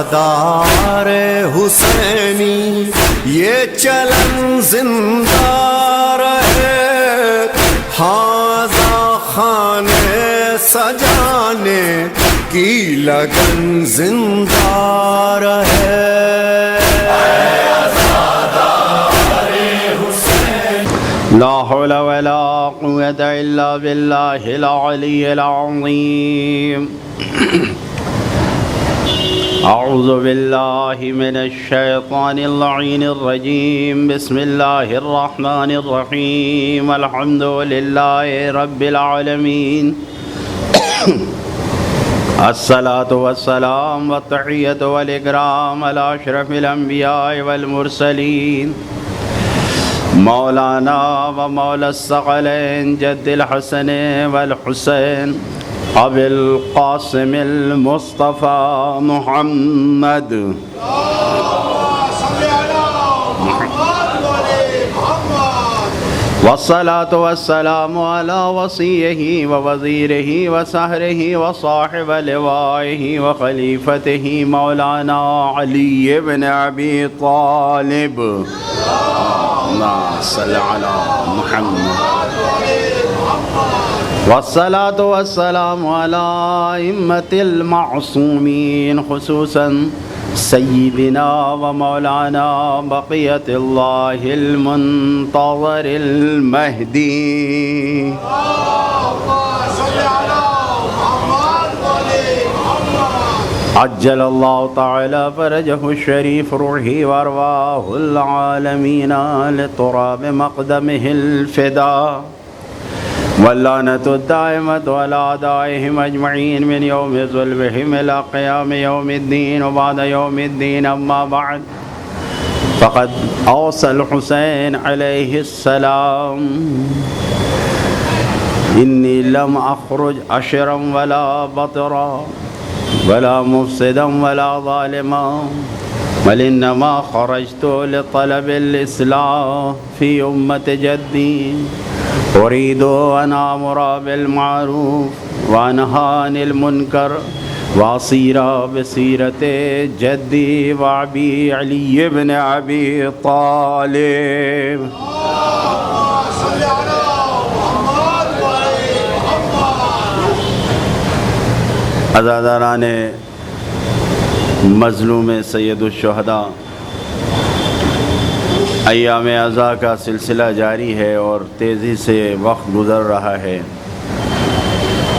عزادار حسینی یہ چلن زندہ رہے، ہاذا خانے سجانے کی لگن زندہ رہے۔ لا حول ولا قوة إلا بالله العلي العظيم۔ أعوذ بالله من الشيطان اللعين الرجيم، بسم الله الرحمن الرحيم، الحمد لله رب العالمين، الصلاة والسلام والتحية والإكرام على أشرف الأنبياء والمرسلين، مولانا ومولا الثقلين جد الحسن والحسين أبي القاسم المصطفى محمد، والصلاة والسلام على وصيه ووزيره وسهره وصاحب لوائه وخليفته مولانا علي بن أبي طالب، اللهم صل على محمد، والصلاة والسلام على أئمة المعصومين خصوصا سيدنا ومولانا بقية الله المنتظر المهدي، عجل الله تعالى فرجه الشريف روحي وارواح العالمين لتراب مقدمه الفداء، واللعنة الدائمة على أعدائهم أجمعين من يوم ظلمهم إلى قيام يوم الدين وبعد يوم الدين. أما بعد، فقد أوصى الحسين عليه السلام: إني لم أخرج أشرا ولا بطرا ولا مفسدا ولا ظالما، بل إنما خرجت لطلب الإصلاح في أمة جدي، أريد أن آمر بالمعروف وأنهى عن المنكر وأسير بسيرة جدي وأبي علي بن أبي طالب. عزاداران مظلوم سید الشہداء، ایام عزا کا سلسلہ جاری ہے اور تیزی سے وقت گزر رہا ہے،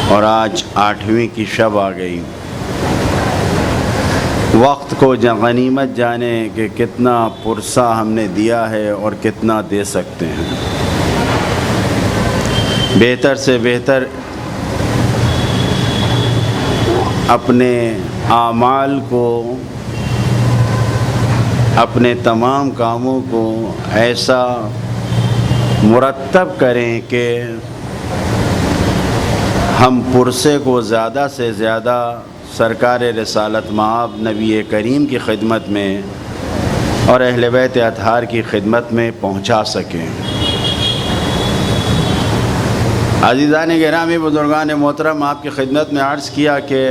اور آج 8ویں کی شب آ گئی۔ وقت کو غنیمت جانے کہ کتنا پرسہ ہم نے دیا ہے اور کتنا دے سکتے ہیں۔ بہتر سے بہتر اپنے اعمال کو، اپنے تمام کاموں کو ایسا مرتب کریں کہ ہم پرسے کو زیادہ سے زیادہ سرکار رسالت مآب نبی کریم کی خدمت میں اور اہل بیت اطہار کی خدمت میں پہنچا سکیں۔ عزیزان گرامی، بزرگان محترم، آپ کی خدمت میں عرض کیا کہ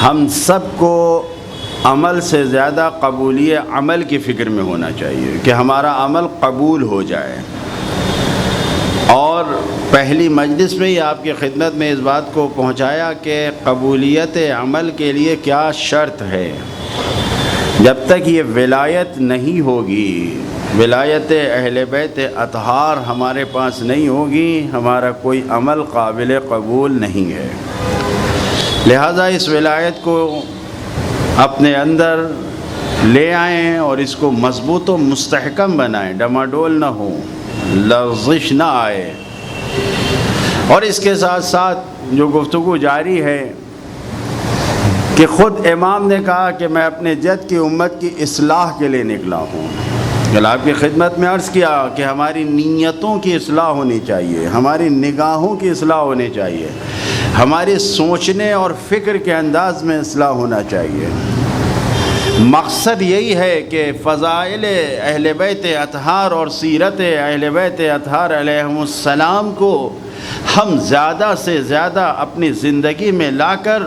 ہم سب کو عمل سے زیادہ قبولی عمل کی فکر میں ہونا چاہیے کہ ہمارا عمل قبول ہو جائے، اور پہلی مجلس میں ہی آپ کی خدمت میں اس بات کو پہنچایا کہ قبولیت عمل کے لیے کیا شرط ہے۔ جب تک یہ ولایت نہیں ہوگی، ولایت اہل بیت اطہار ہمارے پاس نہیں ہوگی، ہمارا کوئی عمل قابل قبول نہیں ہے۔ لہذا اس ولایت کو اپنے اندر لے آئیں اور اس کو مضبوط و مستحکم بنائیں، ڈماڈول نہ ہو، لغزش نہ آئے۔ اور اس کے ساتھ ساتھ جو گفتگو جاری ہے کہ خود امام نے کہا کہ میں اپنے جد کی امت کی اصلاح کے لیے نکلا ہوں۔ کل آپ کی خدمت میں عرض کیا کہ ہماری نیتوں کی اصلاح ہونی چاہیے، ہماری نگاہوں کی اصلاح ہونی چاہیے، ہمارے سوچنے اور فکر کے انداز میں اصلاح ہونا چاہیے۔ مقصد یہی ہے کہ فضائل اہل بیت اطہار اور سیرت اہل بیت اطہار علیہم السلام کو ہم زیادہ سے زیادہ اپنی زندگی میں لا کر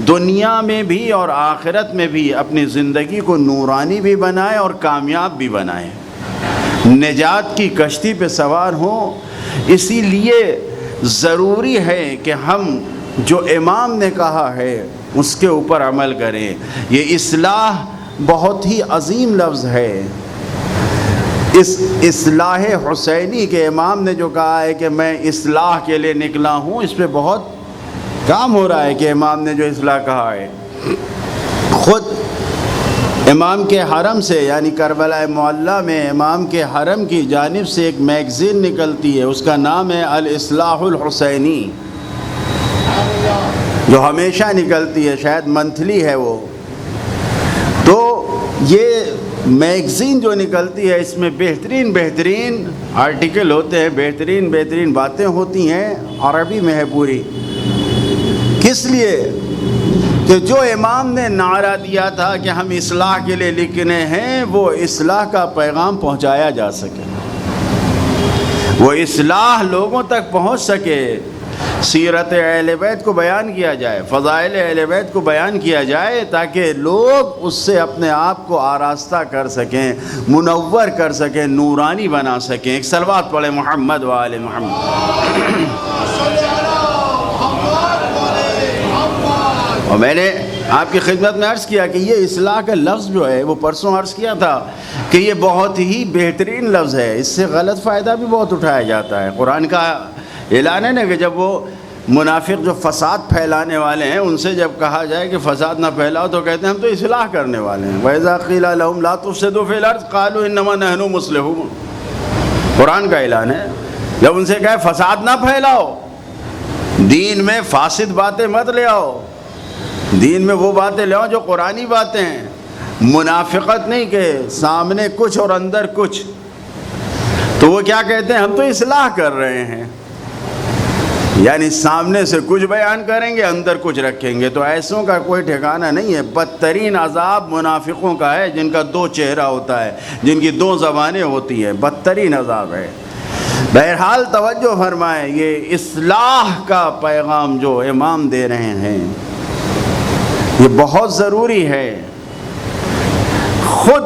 دنیا میں بھی اور آخرت میں بھی اپنی زندگی کو نورانی بھی بنائیں اور کامیاب بھی بنائیں، نجات کی کشتی پہ سوار ہوں۔ اسی لیے ضروری ہے کہ ہم جو امام نے کہا ہے اس کے اوپر عمل کریں۔ یہ اصلاح بہت ہی عظیم لفظ ہے۔ اس اصلاح حسینی کے امام نے جو کہا ہے کہ میں اصلاح کے لیے نکلا ہوں، اس پہ بہت کام ہو رہا ہے کہ امام نے جو اصلاح کہا ہے۔ خود امام کے حرم سے یعنی کربلا معلیٰ میں امام کے حرم کی جانب سے ایک میگزین نکلتی ہے، اس کا نام ہے الاصلاح الحسینی، جو ہمیشہ نکلتی ہے، شاید منتھلی ہے وہ۔ تو یہ میگزین جو نکلتی ہے اس میں بہترین آرٹیکل ہوتے ہیں، بہترین باتیں ہوتی ہیں، عربی میں ہے پوری۔ کس لیے کہ جو امام نے نعرہ دیا تھا کہ ہم اصلاح کے لیے لکھنے ہیں، وہ اصلاح کا پیغام پہنچایا جا سکے، وہ اصلاح لوگوں تک پہنچ سکے، سیرت اہل بیت کو بیان کیا جائے، فضائل اہل بیت کو بیان کیا جائے، تاکہ لوگ اس سے اپنے آپ کو آراستہ کر سکیں، منور کر سکیں، نورانی بنا سکیں۔ ایک صلوات پڑھیں محمد و آل محمد۔ اور میں نے آپ کی خدمت میں عرض کیا کہ یہ اصلاح کا لفظ جو ہے، وہ پرسوں عرض کیا تھا کہ یہ بہت ہی بہترین لفظ ہے، اس سے غلط فائدہ بھی بہت اٹھایا جاتا ہے۔ قرآن کا اعلان ہے نا کہ جب وہ منافق جو فساد پھیلانے والے ہیں ان سے جب کہا جائے کہ فساد نہ پھیلاؤ تو کہتے ہیں ہم تو اصلاح کرنے والے ہیں۔ وَإِذَا قِيلَ لَهُمْ لَا تُفْسِدُوا فِي الْأَرْضِ قَالُوا إِنَّمَا نَحْنُ مُصْلِحُونَ۔ قرآن کا اعلان ہے، جب ان سے کہے فساد نہ پھیلاؤ، دین میں فاسد باتیں مت لے آؤ، دین میں وہ باتیں لے آؤ جو قرآنی باتیں ہیں، منافقت نہیں کہ سامنے کچھ اور اندر کچھ۔ تو وہ کیا کہتے ہیں؟ ہم تو اصلاح کر رہے ہیں، یعنی سامنے سے کچھ بیان کریں گے، اندر کچھ رکھیں گے۔ تو ایسوں کا کوئی ٹھکانہ نہیں ہے۔ بدترین عذاب منافقوں کا ہے، جن کا دو چہرہ ہوتا ہے، جن کی دو زبانیں ہوتی ہیں، بدترین عذاب ہے۔ بہرحال توجہ فرمائیں، یہ اصلاح کا پیغام جو امام دے رہے ہیں یہ بہت ضروری ہے۔ خود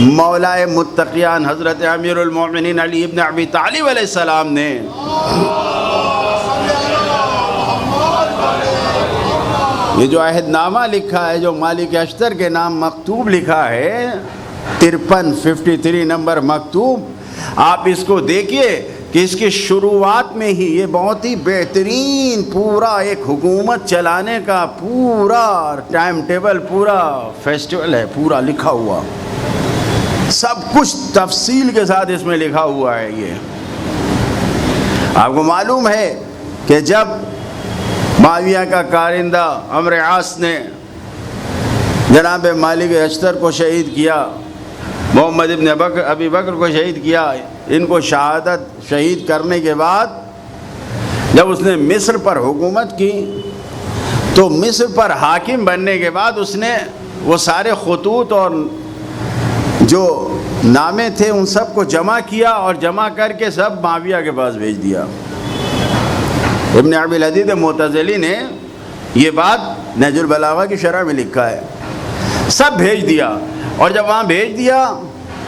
مولائے متقیان حضرت امیر المومنین علی ابن ابی طالب علیہ السلام نے یہ جو عہد نامہ لکھا ہے، جو مالک اشتر کے نام مکتوب لکھا ہے، 53 نمبر مکتوب، آپ اس کو دیکھیے کہ اس کی شروعات میں ہی یہ بہت ہی بہترین پورا ایک حکومت چلانے کا پورا ٹائم ٹیبل، پورا فیسٹیول ہے، پورا لکھا ہوا، سب کچھ تفصیل کے ساتھ اس میں لکھا ہوا ہے۔ یہ آپ کو معلوم ہے کہ جب معاویہ کا کارندہ عمرو عاص نے جناب مالک اشتر کو شہید کیا، محمد ابن ابی بکر کو شہید کیا، ان کو شہید کرنے کے بعد جب اس نے مصر پر حکومت کی تو مصر پر حاکم بننے کے بعد اس نے وہ سارے خطوط اور جو نامے تھے ان سب کو جمع کیا اور جمع کر کے سب معاویہ کے پاس بھیج دیا۔ ابن ابی الحدید معتزلی نے یہ بات نہج البلاغہ کی شرح میں لکھا ہے، سب بھیج دیا۔ اور جب وہاں بھیج دیا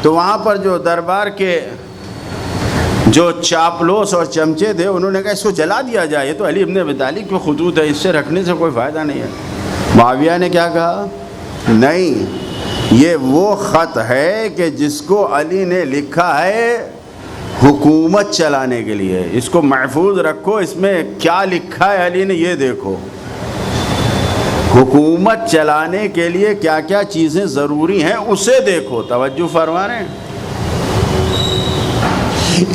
تو وہاں پر جو دربار کے جو چاپلوس اور چمچے تھے انہوں نے کہا اس کو جلا دیا جائے، یہ تو علی ابن ابی طالب کے خطوط ہے، اس سے رکھنے سے کوئی فائدہ نہیں ہے۔ معاویہ نے کیا کہا؟ نہیں، یہ وہ خط ہے کہ جس کو علی نے لکھا ہے حکومت چلانے کے لیے، اس کو محفوظ رکھو، اس میں کیا لکھا ہے علی نے یہ دیکھو، حکومت چلانے کے لیے کیا کیا چیزیں ضروری ہیں اسے دیکھو۔ توجہ فرما رہے ہیں؟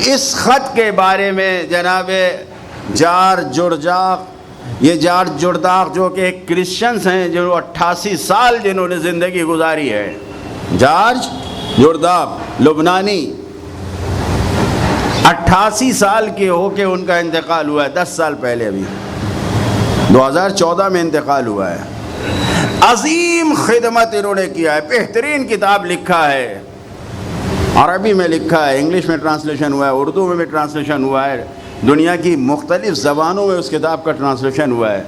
اس خط کے بارے میں جناب جارج جرداق، یہ جارج جرداق جو کہ ایک کرسچنز ہیں، جو 88 سال جنہوں نے زندگی گزاری ہے، جارج جرداق لبنانی، 88 سال کے ہو کے ان کا انتقال ہوا ہے، 10 سال پہلے، ابھی 2014 میں انتقال ہوا ہے۔ عظیم خدمت انہوں نے کیا ہے، بہترین کتاب لکھا ہے، عربی میں لکھا ہے، انگلش میں ٹرانسلیشن ہوا ہے، اردو میں بھی ٹرانسلیشن ہوا ہے، دنیا کی مختلف زبانوں میں اس کتاب کا ٹرانسلیشن ہوا ہے۔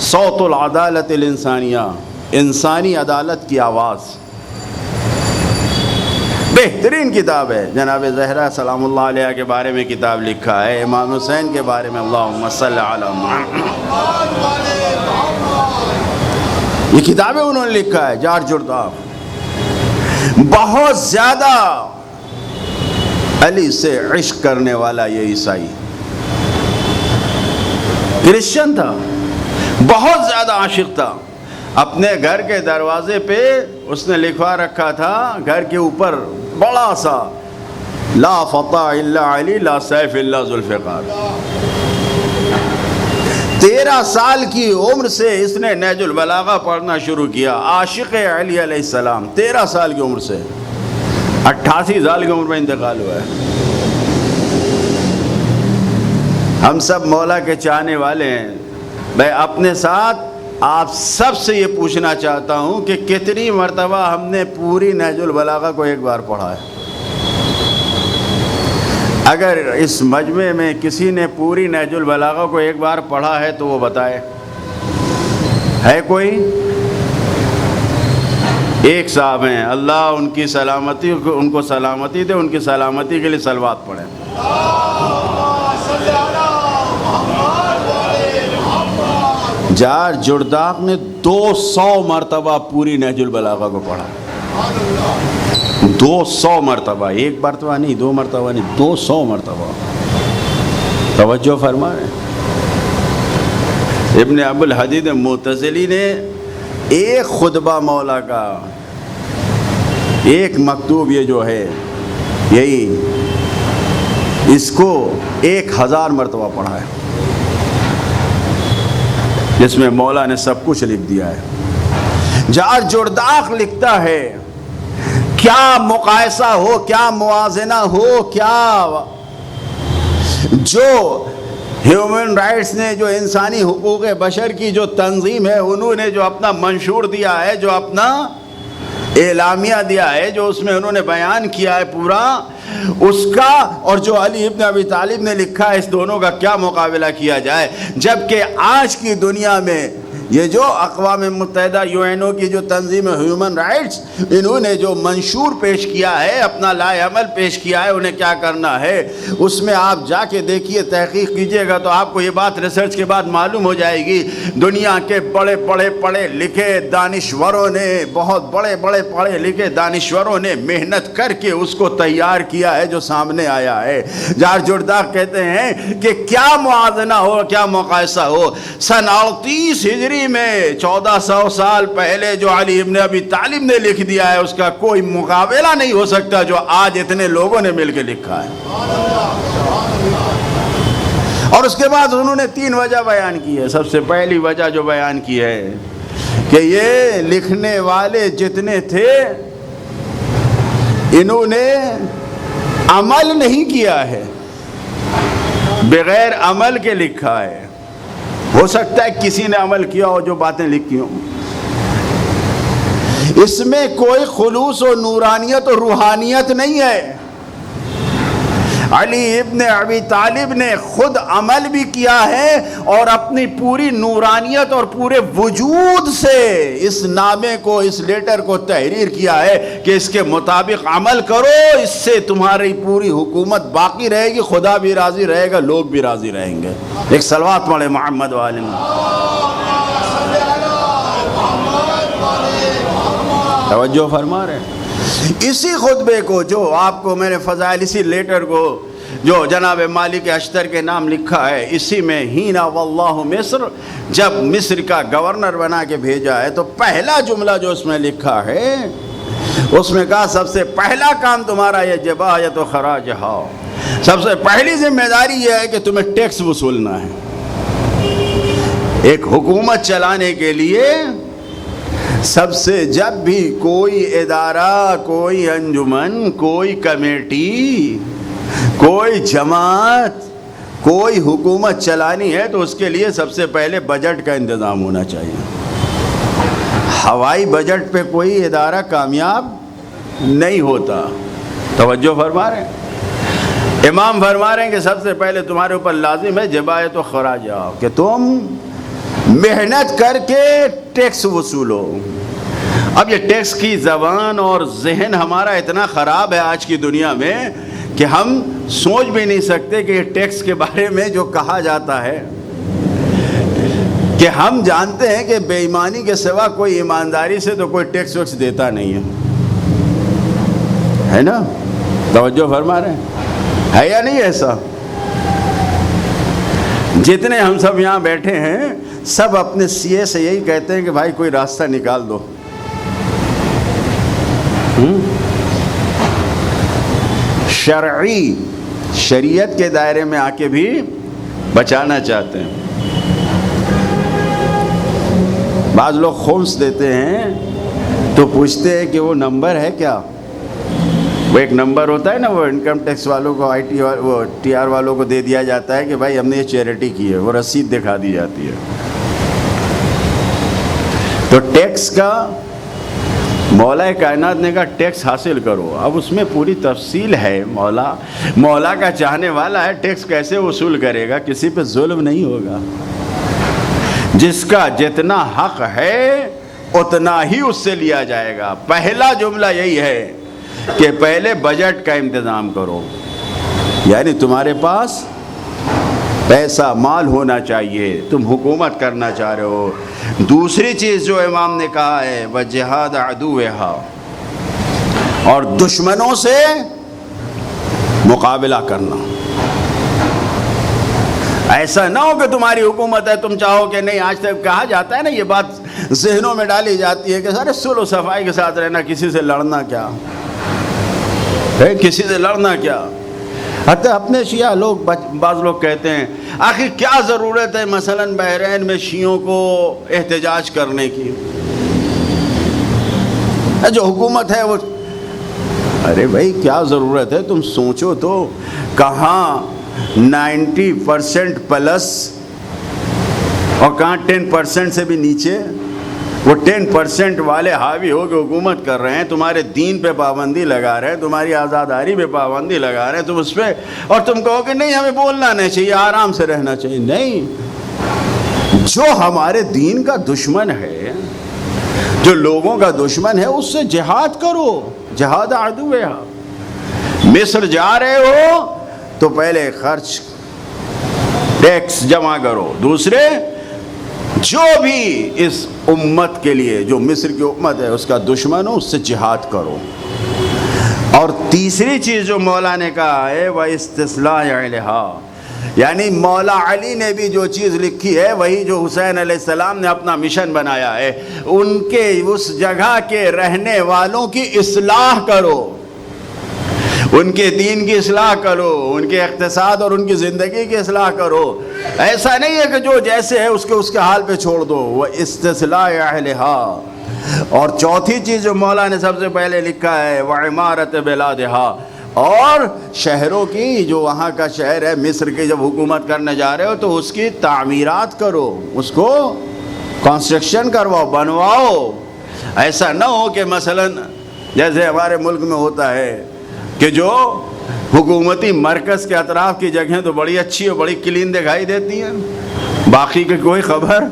صوت العدالت الانسانیہ، انسانی عدالت کی آواز، بہترین کتاب ہے۔ جناب زہرا سلام اللہ علیہ کے بارے میں کتاب لکھا ہے، امام حسین کے بارے میں، اللہم صلی علی محمد، یہ کتابیں انہوں نے لکھا ہے۔ جارج جرداق بہت زیادہ علی سے عشق کرنے والا یہ عیسائی کرسچن تھا، بہت زیادہ عاشق تھا۔ اپنے گھر کے دروازے پہ اس نے لکھوا رکھا تھا، گھر کے اوپر بڑا سا، لا فتح الا علی لا سیف الا ذوالفقار۔ 13 سال کی عمر سے اس نے نہج البلاغہ پڑھنا شروع کیا، عاشق علی علیہ السلام، 13 سال کی عمر سے، 88 سال کی عمر میں انتقال ہوا ہے۔ ہم سب مولا کے چاہنے والے ہیں۔ میں اپنے ساتھ آپ سب سے یہ پوچھنا چاہتا ہوں کہ کتنی مرتبہ ہم نے پوری نہج البلاغہ کو ایک بار پڑھا ہے؟ اگر اس مجمع میں کسی نے پوری نہج البلاغہ کو ایک بار پڑھا ہے تو وہ بتائے، ہے کوئی؟ ایک صاحب ہیں، اللہ ان کی سلامتی، ان کو سلامتی دے، ان کی سلامتی کے لیے صلوات پڑھیں۔ جارج جرداق نے 200 مرتبہ پوری نہج البلاغہ کو پڑھا، 200 مرتبہ، ایک مرتبہ نہیں، 2 مرتبہ نہیں، 200 مرتبہ۔ توجہ فرمائیں۔ ابن ابو الحدید معتزلی نے ایک خطبہ مولا کا، ایک مکتوب یہ جو ہے، یہی اس کو 1000 مرتبہ پڑھا ہے، جس میں مولا نے سب کچھ لکھ دیا ہے۔ جارج جرداق لکھتا ہے، کیا مقایسہ ہو، کیا موازنہ ہو، کیا جو ہیومن رائٹس نے، جو انسانی حقوق بشر کی جو تنظیم ہے، انہوں نے جو اپنا منشور دیا ہے، جو اپنا اعلامیہ دیا ہے، جو اس میں انہوں نے بیان کیا ہے پورا، اس کا اور جو علی ابن ابی طالب نے لکھا ہے، اس دونوں کا کیا مقابلہ کیا جائے؟ جبکہ آج کی دنیا میں یہ جو اقوام متحدہ UN کی جو تنظیم ہیومن رائٹس، انہوں نے جو منشور پیش کیا ہے، اپنا لائحہ عمل پیش کیا ہے، انہیں کیا کرنا ہے، اس میں آپ جا کے دیکھیے، تحقیق کیجئے گا تو آپ کو یہ بات ریسرچ کے بعد معلوم ہو جائے گی۔ دنیا کے بڑے پڑھے لکھے دانشوروں نے، بہت بڑے پڑھے لکھے دانشوروں نے محنت کر کے اس کو تیار کیا ہے، جو سامنے آیا ہے۔ جارج جرداق کہتے ہیں کہ کیا موازنہ ہو، کیا مقایسہ ہو۔ سن 38 ہجری میں 1400 سال پہلے جو علی ابن ابی طالب نے لکھ دیا ہے، اس کا کوئی مقابلہ نہیں ہو سکتا جو آج اتنے لوگوں نے مل کے لکھا ہے۔ اور اس کے بعد انہوں نے 3 وجہ بیان کی ہے۔ سب سے پہلی وجہ جو بیان کی ہے کہ یہ لکھنے والے جتنے تھے، انہوں نے عمل نہیں کیا ہے، بغیر عمل کے لکھا ہے۔ ہو سکتا ہے کسی نے عمل کیا ہو جو باتیں لکھی ہوں، اس میں کوئی خلوص و نورانیت و روحانیت نہیں ہے۔ علی ابن ابی طالب نے خود عمل بھی کیا ہے اور اپنی پوری نورانیت اور پورے وجود سے اس نامے کو، اس لیٹر کو تحریر کیا ہے کہ اس کے مطابق عمل کرو، اس سے تمہاری پوری حکومت باقی رہے گی، خدا بھی راضی رہے گا، لوگ بھی راضی رہیں گے۔ ایک صلوات پڑھے محمد والم۔ توجہ فرما رہے ہیں۔ اسی خطبے کو جو آپ کو میں نے فضائل، اسی لیٹر کو جو جناب مالک اشتر کے نام لکھا ہے، اسی میں ہینا واللہ مصر، جب مصر کا گورنر بنا کے بھیجا ہے، تو پہلا جملہ جو اس میں لکھا ہے، اس میں کہا سب سے پہلا کام تمہارا یہ جبایت و خراج ہو، سب سے پہلی ذمہ داری یہ ہے کہ تمہیں ٹیکس وصولنا ہے۔ ایک حکومت چلانے کے لیے سب سے، جب بھی کوئی ادارہ، کوئی انجمن، کوئی کمیٹی، کوئی جماعت، کوئی حکومت چلانی ہے تو اس کے لیے سب سے پہلے بجٹ کا انتظام ہونا چاہیے۔ ہوائی بجٹ پہ کوئی ادارہ کامیاب نہیں ہوتا. توجہ فرما رہے ہیں. امام فرما رہے ہیں کہ سب سے پہلے تمہارے اوپر لازم ہے جبایت و خراج، کہ تم محنت کر کے ٹیکس وصولو. اب یہ ٹیکس کی زبان اور ذہن ہمارا اتنا خراب ہے آج کی دنیا میں کہ ہم سوچ بھی نہیں سکتے کہ یہ ٹیکس کے بارے میں جو کہا جاتا ہے، کہ ہم جانتے ہیں کہ بے ایمانی کے سوا کوئی ایمانداری سے تو کوئی ٹیکس ویکس دیتا نہیں ہے نا؟ توجہ فرما رہے ہیں، ہے یا نہیں ایسا؟ جتنے ہم سب یہاں بیٹھے ہیں سب اپنے سی اے سے یہی کہتے ہیں کہ بھائی کوئی راستہ نکال دو. شریعت کے دائرے میں آ کے بھی بچانا چاہتے ہیں. بعض لوگ خمس دیتے ہیں تو پوچھتے ہیں کہ وہ نمبر ہے کیا؟ وہ ایک نمبر ہوتا ہے نا، وہ انکم ٹیکس والوں کو وہ ٹی آر والوں کو دے دیا جاتا ہے کہ بھائی ہم نے یہ چیریٹی کی ہے، وہ رسید دکھا دی جاتی ہے. تو ٹیکس کا مولا کائنات نے کہا ٹیکس حاصل کرو. اب اس میں پوری تفصیل ہے. مولا کا چاہنے والا ہے، ٹیکس کیسے وصول کرے گا؟ کسی پہ ظلم نہیں ہوگا. جس کا جتنا حق ہے اتنا ہی اس سے لیا جائے گا. پہلا جملہ یہی ہے کہ پہلے بجٹ کا انتظام کرو، یعنی تمہارے پاس پیسہ مال ہونا چاہیے، تم حکومت کرنا چاہ رہے ہو. دوسری چیز جو امام نے کہا ہے وجہاد عدوہا، اور دشمنوں سے مقابلہ کرنا. ایسا نہ ہو کہ تمہاری حکومت ہے تم چاہو کہ نہیں. آج تک کہا جاتا ہے نا، یہ بات ذہنوں میں ڈالی جاتی ہے کہ سارے صلح و صفائی کے ساتھ رہنا، کسی سے لڑنا کیا ہے، کسی سے لڑنا کیا. حتی اپنے شیعہ لوگ، بعض لوگ کہتے ہیں آخر کیا ضرورت ہے مثلا بحرین میں شیعوں کو احتجاج کرنے کی، جو حکومت ہے وہ. ارے بھائی کیا ضرورت ہے؟ تم سوچو تو، کہاں 90% پلس اور کہاں 10% سے بھی نیچے. وہ 10% والے حاوی ہو کے حکومت کر رہے ہیں، تمہارے دین پہ پابندی لگا رہے ہیں، تمہاری آزاداری پہ پابندی لگا رہے ہیں، تم اس پہ، اور تم کہو کہ نہیں ہمیں بولنا نہیں چاہیے، آرام سے رہنا چاہیے. نہیں، جو ہمارے دین کا دشمن ہے، جو لوگوں کا دشمن ہے، اس سے جہاد کرو. جہاد عدوہا. مصر جا رہے ہو تو پہلے خرچ ٹیکس جمع کرو. دوسرے، جو بھی اس امت کے لیے، جو مصر کی امت ہے اس کا دشمن ہو، اس سے جہاد کرو. اور تیسری چیز جو مولا نے کہا ہے وہ استصلاح علیہا، یعنی مولا علی نے بھی جو چیز لکھی ہے وہی جو حسین علیہ السلام نے اپنا مشن بنایا ہے، ان کے اس جگہ کے رہنے والوں کی اصلاح کرو، ان کے دین کی اصلاح کرو، ان کے اقتصاد اور ان کی زندگی کی اصلاح کرو. ایسا نہیں ہے کہ جو جیسے ہے اس کے حال پہ چھوڑ دو. وہ استصلاح اہلہا. اور چوتھی چیز جو مولا نے سب سے پہلے لکھا ہے وعمارت بلادہا، اور شہروں کی، جو وہاں کا شہر ہے مصر کی، جب حکومت کرنے جا رہے ہو تو اس کی تعمیرات کرو، اس کو کنسٹرکشن کرواؤ، بنواؤ. ایسا نہ ہو کہ مثلا جیسے ہمارے ملک میں ہوتا ہے کہ جو حکومتی مرکز کے اطراف کی جگہیں تو بڑی اچھی اور بڑی کلین دکھائی دیتی ہیں، باقی کی کوئی خبر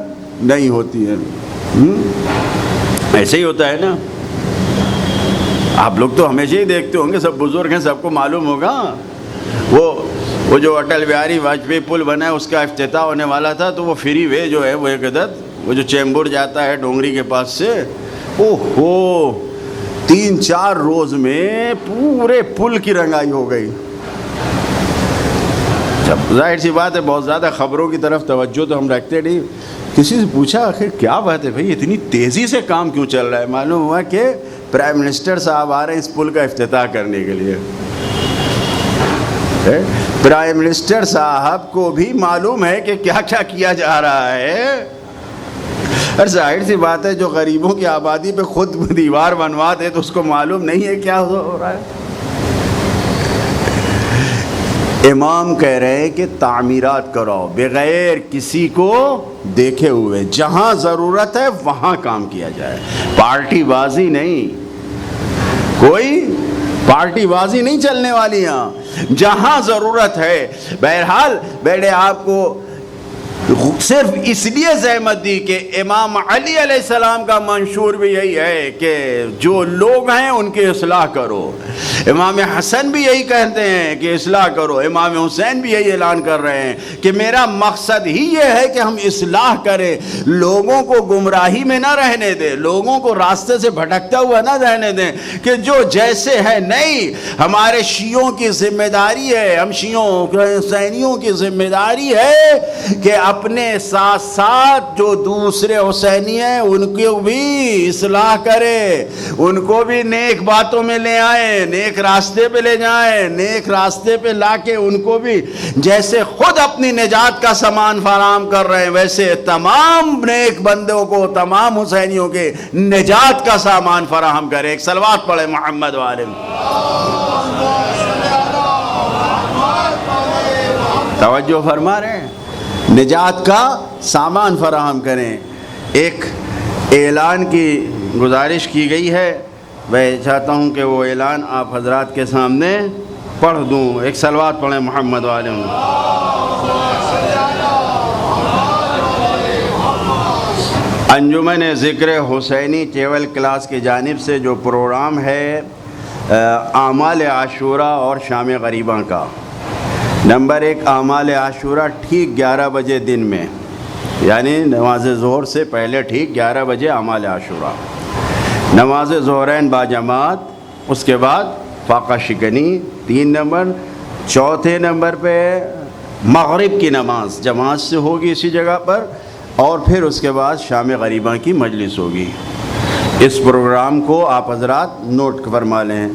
نہیں ہوتی ہے. ایسے ہی ہوتا ہے نا. آپ لوگ تو ہمیشہ ہی دیکھتے ہوں گے، سب بزرگ ہیں، سب کو معلوم ہوگا. وہ جو اٹل بہاری واجپئی پل بنا ہے اس کا افتتاح ہونے والا تھا، تو وہ فری وے جو ہے وہ ایک عدد، وہ جو چیمبور جاتا ہے ڈونگری کے پاس سے، اوہو 3-4 روز میں پورے پل کی رنگائی ہو گئی. جب ظاہر سی بات ہے بہت زیادہ خبروں کی طرف توجہ تو ہم رکھتے نہیں. کسی سے پوچھا آخر کیا بات ہے بھائی اتنی تیزی سے کام کیوں چل رہا ہے؟ معلوم ہوا کہ پرائم منسٹر صاحب آ رہے ہیں اس پل کا افتتاح کرنے کے لیے. پرائم منسٹر صاحب کو بھی معلوم ہے کہ کیا کیا کیا جا رہا ہے. اور ظاہر سی بات ہے جو غریبوں کی آبادی پہ خود دیوار بنوا دے تو اس کو معلوم نہیں ہے کیا ہو رہا ہے. امام کہہ رہے ہیں کہ تعمیرات کراؤ بغیر کسی کو دیکھے ہوئے، جہاں ضرورت ہے وہاں کام کیا جائے، پارٹی بازی نہیں، کوئی پارٹی بازی نہیں چلنے والی یہاں، جہاں ضرورت ہے۔ بہرحال بیٹے آپ کو صرف اس لیے زحمت دی کہ امام علی علیہ السلام کا منشور بھی یہی ہے کہ جو لوگ ہیں ان کی اصلاح کرو، امام حسن بھی یہی کہتے ہیں کہ اصلاح کرو، امام حسین بھی یہی اعلان کر رہے ہیں کہ میرا مقصد ہی یہ ہے کہ ہم اصلاح کریں، لوگوں کو گمراہی میں نہ رہنے دیں، لوگوں کو راستے سے بھٹکتا ہوا نہ رہنے دیں کہ جو جیسے ہے۔ نہیں، ہمارے شیعوں کی ذمہ داری ہے، ہم شیعوں حسینیوں کی ذمہ داری ہے کہ اپنے ساتھ ساتھ جو دوسرے حسینی ہیں ان کو بھی اصلاح کرے، ان کو بھی نیک باتوں میں لے آئیں، نیک راستے پہ لے جائیں، نیک راستے پہ لا کے ان کو بھی جیسے خود اپنی نجات کا سامان فراہم کر رہے ہیں ویسے تمام نیک بندوں کو، تمام حسینیوں کے نجات کا سامان فراہم کرے۔ ایک صلوات پڑھے محمد والے۔ توجہ فرما رہے ہیں، نجات کا سامان فراہم کریں۔ ایک اعلان کی گزارش کی گئی ہے، میں چاہتا ہوں کہ وہ اعلان آپ حضرات کے سامنے پڑھ دوں۔ ایک صلوات پڑھیں محمد والے۔ انجمن ذکر حسینی ٹیول کلاس کی جانب سے جو پروگرام ہے اعمال عاشوراء اور شام غریباں کا، نمبر 1 اعمال عاشوراء ٹھیک 11 بجے دن میں، یعنی نماز ظہر سے پہلے ٹھیک 11 بجے اعمال عاشوراء، نماز ظہرین باجماعت، اس کے بعد فاقہ شکنی 3 نمبر، چوتھے نمبر پہ مغرب کی نماز جماعت سے ہوگی اسی جگہ پر، اور پھر اس کے بعد شام غریباں کی مجلس ہوگی۔ اس پروگرام کو آپ حضرات نوٹ فرما لیں۔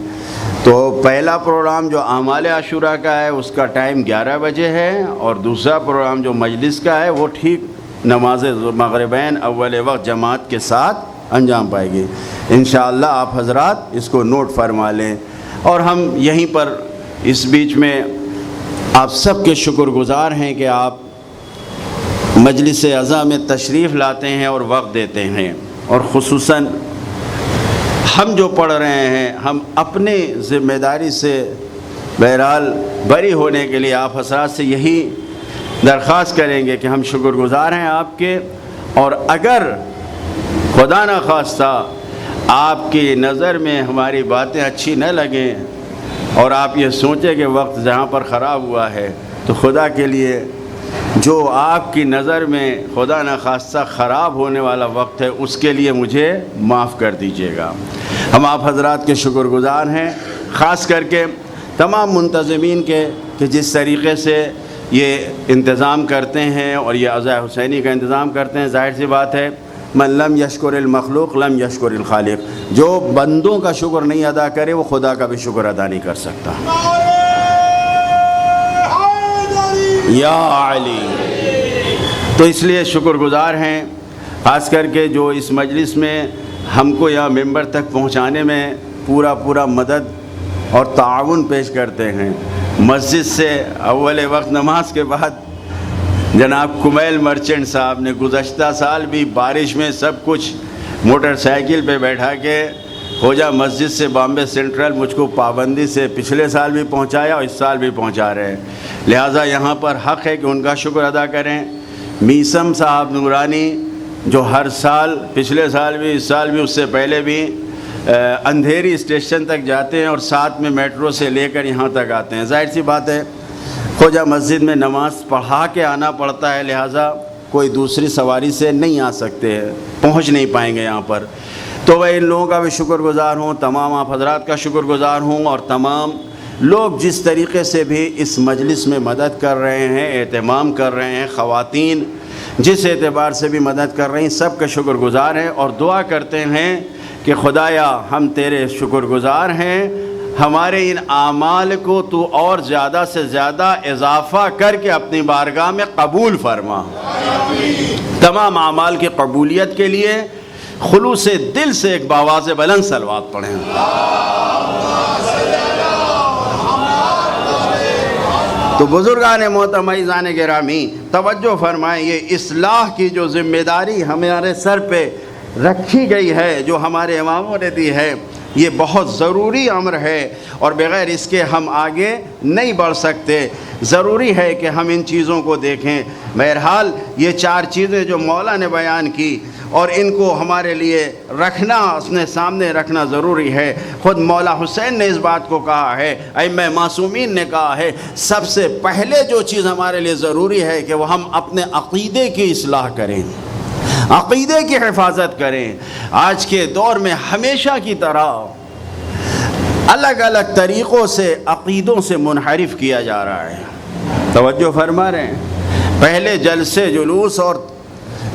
تو پہلا پروگرام جو اعمال عاشوراء کا ہے اس کا ٹائم 11 بجے ہے، اور دوسرا پروگرام جو مجلس کا ہے وہ ٹھیک نماز مغربین اول وقت جماعت کے ساتھ انجام پائے گی۔ انشاءاللہ آپ حضرات اس کو نوٹ فرما لیں۔ اور ہم یہیں پر اس بیچ میں آپ سب کے شکر گزار ہیں کہ آپ مجلس عزا میں تشریف لاتے ہیں اور وقت دیتے ہیں، اور خصوصاً ہم جو پڑھ رہے ہیں ہم اپنے ذمہ داری سے بہرحال بری ہونے کے لیے آپ حضرات سے یہی درخواست کریں گے کہ ہم شکر گزار ہیں آپ کے، اور اگر خدا نخواستہ آپ کی نظر میں ہماری باتیں اچھی نہ لگیں اور آپ یہ سوچیں کہ وقت جہاں پر خراب ہوا ہے تو خدا کے لیے جو آپ کی نظر میں خدا نخواستہ خراب ہونے والا وقت ہے اس کے لیے مجھے معاف کر دیجیے گا۔ ہم آپ حضرات کے شکر گزار ہیں، خاص کر کے تمام منتظمین کے کہ جس طریقے سے یہ انتظام کرتے ہیں اور یہ عزا حسینی کا انتظام کرتے ہیں۔ ظاہر سی بات ہے من لم یشکر المخلوق لم یشکر الخالق، جو بندوں کا شکر نہیں ادا کرے وہ خدا کا بھی شکر ادا نہیں کر سکتا۔ یا علی، تو اس لیے شکر گزار ہیں، خاص کر کے جو اس مجلس میں ہم کو یہاں ممبر تک پہنچانے میں پورا مدد اور تعاون پیش کرتے ہیں۔ مسجد سے اول وقت نماز کے بعد جناب کمیل مرچنٹ صاحب نے گزشتہ سال بھی بارش میں سب کچھ موٹر سائیکل پہ بیٹھا کے خوجہ مسجد سے بامبے سینٹرل مجھ کو پابندی سے پچھلے سال بھی پہنچایا اور اس سال بھی پہنچا رہے ہیں، لہٰذا یہاں پر حق ہے کہ ان کا شکر ادا کریں۔ میسم صاحب نورانی جو ہر سال، پچھلے سال بھی، اس سال بھی، اس سے پہلے بھی اندھیری اسٹیشن تک جاتے ہیں اور ساتھ میں میٹرو سے لے کر یہاں تک آتے ہیں۔ ظاہر سی بات ہے خوجہ مسجد میں نماز پڑھا کے آنا پڑتا ہے، لہٰذا کوئی دوسری سواری سے نہیں آ سکتے، پہنچ نہیں پائیں گے یہاں پر۔ تو میں ان لوگوں کا بھی شکر گزار ہوں، تمام آپ حضرات کا شکر گزار ہوں، اور تمام لوگ جس طریقے سے بھی اس مجلس میں مدد کر رہے ہیں، اہتمام کر رہے ہیں، خواتین جس اعتبار سے بھی مدد کر رہی ہیں، سب کا شکر گزار ہیں، اور دعا کرتے ہیں کہ خدایا ہم تیرے شکر گزار ہیں، ہمارے ان اعمال کو تو اور زیادہ سے زیادہ اضافہ کر کے اپنی بارگاہ میں قبول فرما۔ تمام اعمال کی قبولیت کے لیے خلوص دل سے ایک باواز بلند صلوات پڑھیں۔ تو بزرگان محترم عزیزان گرامی توجہ فرمائیں، یہ اصلاح کی جو ذمہ داری ہمارے سر پہ رکھی گئی ہے، جو ہمارے اماموں نے دی ہے، یہ بہت ضروری امر ہے، اور بغیر اس کے ہم آگے نہیں بڑھ سکتے۔ ضروری ہے کہ ہم ان چیزوں کو دیکھیں۔ بہرحال یہ 4 چیزیں جو مولا نے بیان کی، اور ان کو ہمارے لیے رکھنا، اپنے سامنے رکھنا ضروری ہے۔ خود مولا حسین نے اس بات کو کہا ہے، ائمہ معصومین نے کہا ہے، سب سے پہلے جو چیز ہمارے لیے ضروری ہے کہ وہ ہم اپنے عقیدے کی اصلاح کریں، عقیدے کی حفاظت کریں۔ آج کے دور میں ہمیشہ کی طرح الگ الگ طریقوں سے عقیدوں سے منحرف کیا جا رہا ہے۔ توجہ فرما رہے ہیں، پہلے جلسے جلوس اور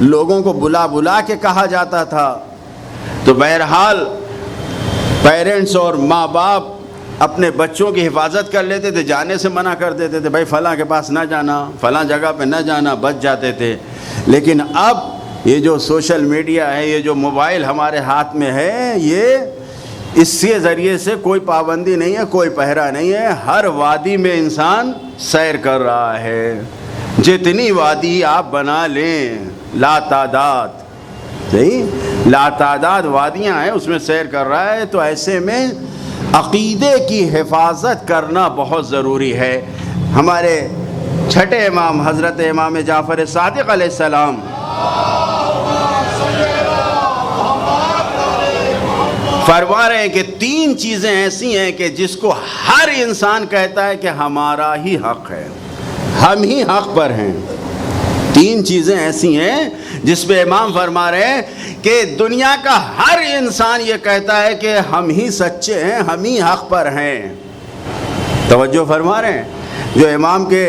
لوگوں کو بلا بلا کے کہا جاتا تھا، تو بہرحال پیرنٹس اور ماں باپ اپنے بچوں کی حفاظت کر لیتے تھے، جانے سے منع کر دیتے تھے، بھائی فلاں کے پاس نہ جانا، فلاں جگہ پہ نہ جانا، بچ جاتے تھے۔ لیکن اب یہ جو سوشل میڈیا ہے، یہ جو موبائل ہمارے ہاتھ میں ہے، یہ اس کے ذریعے سے کوئی پابندی نہیں ہے، کوئی پہرا نہیں ہے، ہر وادی میں انسان سیر کر رہا ہے۔ جتنی وادی آپ بنا لیں، لا تعداد، صحیح، لا تعداد وادیاں ہیں، اس میں سیر کر رہا ہے۔ تو ایسے میں عقیدے کی حفاظت کرنا بہت ضروری ہے۔ ہمارے چھٹے امام حضرت امام جعفر صادق علیہ السلام فرما رہے ہیں کہ 3 چیزیں ایسی ہیں کہ جس کو ہر انسان کہتا ہے کہ ہمارا ہی حق ہے، ہم ہی حق پر ہیں۔ 3 چیزیں ایسی ہیں جس پہ امام فرما رہے ہیں کہ دنیا کا ہر انسان یہ کہتا ہے کہ ہم ہی سچے ہیں، ہم ہی حق پر ہیں۔ توجہ فرما رہے ہیں، جو امام کے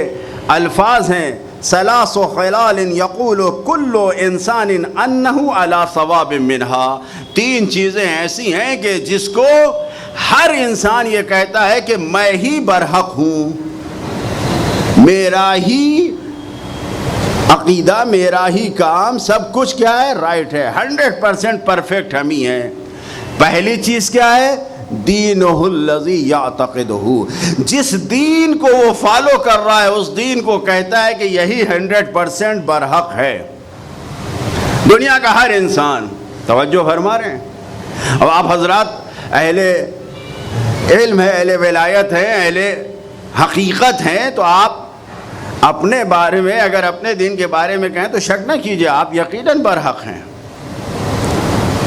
الفاظ ہیں، ثلاث خلال یقول کل انسان انہ علی ثواب منہا، 3 چیزیں ایسی ہیں کہ جس کو ہر انسان یہ کہتا ہے کہ میں ہی برحق ہوں، میرا ہی عقیدہ، میرا ہی کام، سب کچھ کیا ہے، رائٹ ہے، 100% پرفیکٹ ہم ہی ہیں۔ پہلی چیز کیا ہے، دینہ الذی یعتقدہ، جس دین کو وہ فالو کر رہا ہے اس دین کو کہتا ہے کہ یہی 100% برحق ہے، دنیا کا ہر انسان۔ توجہ فرما رہے ہیں۔ اب آپ حضرات اہل علم ہے، اہل ولایت ہیں، اہل حقیقت ہیں، تو آپ اپنے بارے میں اگر اپنے دین کے بارے میں کہیں تو شک نہ کیجئے، آپ یقیناً برحق ہیں۔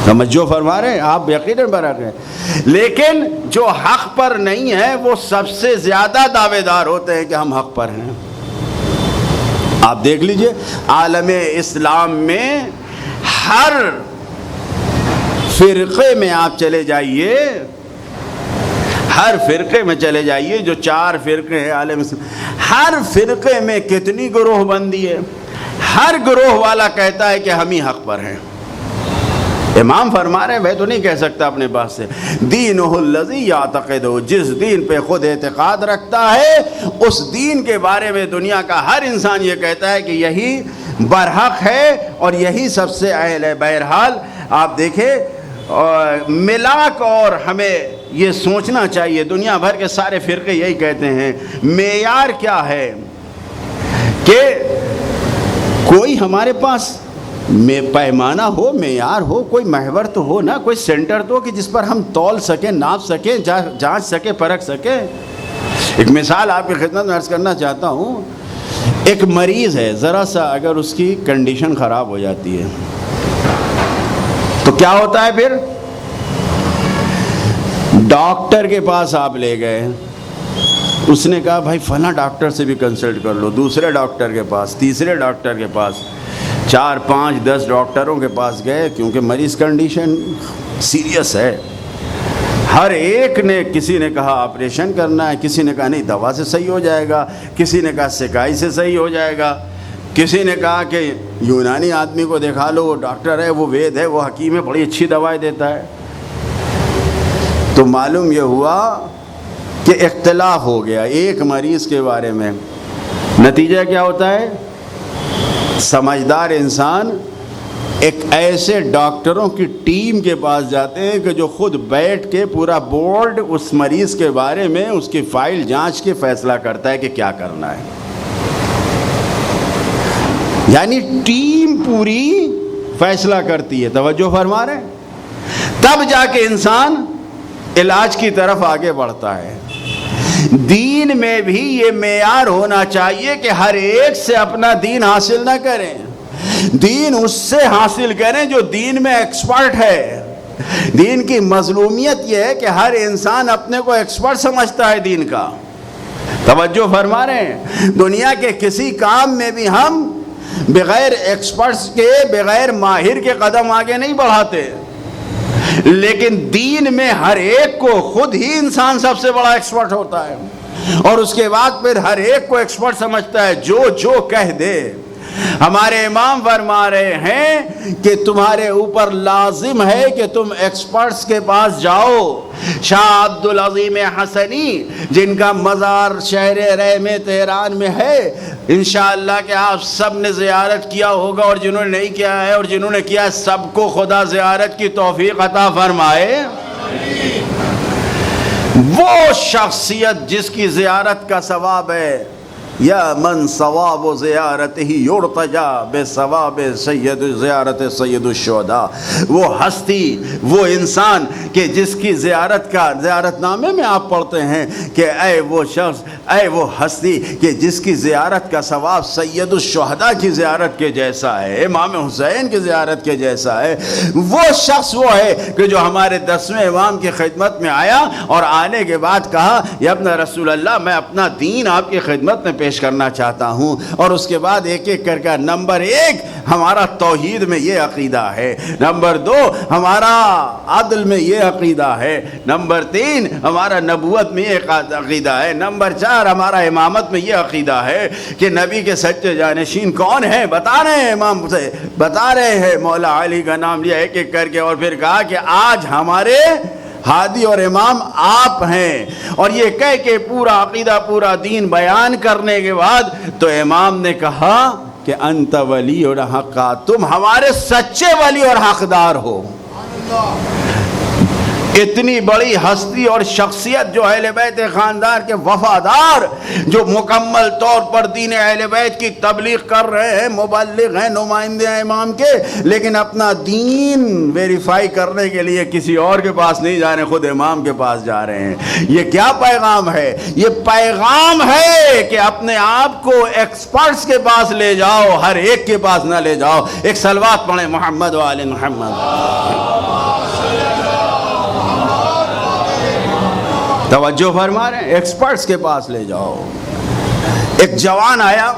توجہ فرما رہے ہیں، آپ یقیناً برحق ہیں۔ لیکن جو حق پر نہیں ہے وہ سب سے زیادہ دعوے دار ہوتے ہیں کہ ہم حق پر ہیں۔ آپ دیکھ لیجئے عالم اسلام میں ہر فرقے میں آپ چلے جائیے، ہر فرقے میں چلے جائیے، جو 4 فرقے ہیں عالم اسلام، ہر فرقے میں کتنی گروہ بندی ہے، ہر گروہ والا کہتا ہے کہ ہم ہی حق پر ہیں۔ امام فرما رہے ہیں، میں تو نہیں کہہ سکتا اپنے پاس سے، دینہ الذی یعتقدہ، جس دین پہ خود اعتقاد رکھتا ہے اس دین کے بارے میں دنیا کا ہر انسان یہ کہتا ہے کہ یہی برحق ہے اور یہی سب سے اہل ہے۔ بہرحال آپ دیکھیں ملاک، اور ہمیں یہ سوچنا چاہیے، دنیا بھر کے سارے فرقے یہی کہتے ہیں، معیار کیا ہے کہ کوئی ہمارے پاس پیمانہ ہو، معیار ہو، کوئی محور تو ہو نا، کوئی سینٹر تو کہ جس پر ہم تول سکیں، ناپ سکیں، جانچ سکیں، پرکھ سکیں۔ ایک مثال آپ کی خدمت میں عرض کرنا چاہتا ہوں، ایک مریض ہے، ذرا سا اگر اس کی کنڈیشن خراب ہو جاتی ہے تو کیا ہوتا ہے پھر؟ ڈاکٹر کے پاس آپ لے گئے، اس نے کہا بھائی فلاں ڈاکٹر سے بھی کنسلٹ کر لو، دوسرے ڈاکٹر کے پاس، تیسرے ڈاکٹر کے پاس، 4 5 10 ڈاکٹروں کے پاس گئے، کیونکہ مریض کنڈیشن سیریس ہے۔ ہر ایک نے، کسی نے کہا آپریشن کرنا ہے، کسی نے کہا نہیں دوا سے صحیح ہو جائے گا، کسی نے کہا سکائی سے صحیح ہو جائے گا، کسی نے کہا کہ یونانی آدمی کو دکھا لو، وہ ڈاکٹر ہے، وہ وید ہے، وہ حکیم ہے، بڑی اچھی دوائیں دیتا ہے۔ تو معلوم یہ ہوا کہ اختلاف ہو گیا ایک مریض کے بارے میں۔ نتیجہ کیا ہوتا ہے؟ سمجھدار انسان ایک ایسے ڈاکٹروں کی ٹیم کے پاس جاتے ہیں کہ جو خود بیٹھ کے پورا بورڈ اس مریض کے بارے میں اس کی فائل جانچ کے فیصلہ کرتا ہے کہ کیا کرنا ہے. یعنی ٹیم پوری فیصلہ کرتی ہے. توجہ فرما رہے ہیں؟ تب جا کے انسان علاج کی طرف آگے بڑھتا ہے. دین میں بھی یہ معیار ہونا چاہیے کہ ہر ایک سے اپنا دین حاصل نہ کریں. دین اس سے حاصل کریں جو دین میں ایکسپرٹ ہے. دین کی مظلومیت یہ ہے کہ ہر انسان اپنے کو ایکسپرٹ سمجھتا ہے دین کا. توجہ فرما رہے ہیں؟ دنیا کے کسی کام میں بھی ہم بغیر ایکسپرٹس کے، بغیر ماہر کے قدم آگے نہیں بڑھاتے. لیکن دین میں ہر ایک کو خود ہی انسان سب سے بڑا ایکسپرٹ ہوتا ہے، اور اس کے بعد پھر ہر ایک کو ایکسپرٹ سمجھتا ہے جو کہہ دے. ہمارے امام فرما رہے ہیں کہ تمہارے اوپر لازم ہے کہ تم ایکسپرٹس کے پاس جاؤ. شاہ عبد العظیم حسنی جن کا مزار شہر رے میں تہران میں ہے، انشاءاللہ کہ آپ سب نے زیارت کیا ہوگا، اور جنہوں نے نہیں کیا ہے اور جنہوں نے کیا ہے سب کو خدا زیارت کی توفیق عطا فرمائے. وہ شخصیت جس کی زیارت کا ثواب ہے، یا من ثواب زیارتہ یرتجا بے ثواب سید زیارت سید الشہداء. وہ ہستی، وہ انسان کہ جس کی زیارت نامے میں آپ پڑھتے ہیں کہ اے وہ شخص، اے وہ ہستی کہ جس کی زیارت کا ثواب سید الشہداء کی زیارت کے جیسا ہے، امام حسین کی زیارت کے جیسا ہے. وہ شخص وہ ہے کہ جو ہمارے 10ویں امام کی خدمت میں آیا اور آنے کے بعد کہا یا ابن رسول اللہ میں اپنا دین آپ کی خدمت میں پیش کرنا چاہتا ہوں. اور اس کے بعد ایک ایک کر کے نمبر 1 ہمارا توحید میں یہ عقیدہ ہے، نمبر 2 ہمارا عدل میں یہ عقیدہ ہے، نمبر 3 ہمارا نبوت میں یہ عقیدہ ہے، نمبر 4 ہمارا امامت میں یہ عقیدہ ہے کہ نبی کے سچے جانشین کون ہیں بتا رہے ہیں، امام سے بتا رہے ہیں، مولا علی کا نام لیا ایک ایک کر کے، اور پھر کہا کہ آج ہمارے ہادی اور امام آپ ہیں. اور یہ کہہ کے پورا عقیدہ، پورا دین بیان کرنے کے بعد تو امام نے کہا کہ انت ولی اور حقا، تم ہمارے سچے ولی اور حقدار ہو. اتنی بڑی ہستی اور شخصیت جو اہل بیت خاندان کے وفادار، جو مکمل طور پر دین اہل بیت کی تبلیغ کر رہے ہیں، مبلغ ہیں، نمائندے ہیں امام کے، لیکن اپنا دین ویریفائی کرنے کے لیے کسی اور کے پاس نہیں جا رہے، خود امام کے پاس جا رہے ہیں. یہ کیا پیغام ہے؟ یہ پیغام ہے کہ اپنے آپ کو ایکسپرٹس کے پاس لے جاؤ، ہر ایک کے پاس نہ لے جاؤ. ایک صلوات پڑھیں محمد و آل محمد. توجہ فرما رہے ہیں؟ ایکسپرٹس کے پاس لے جاؤ. ایک جوان آیا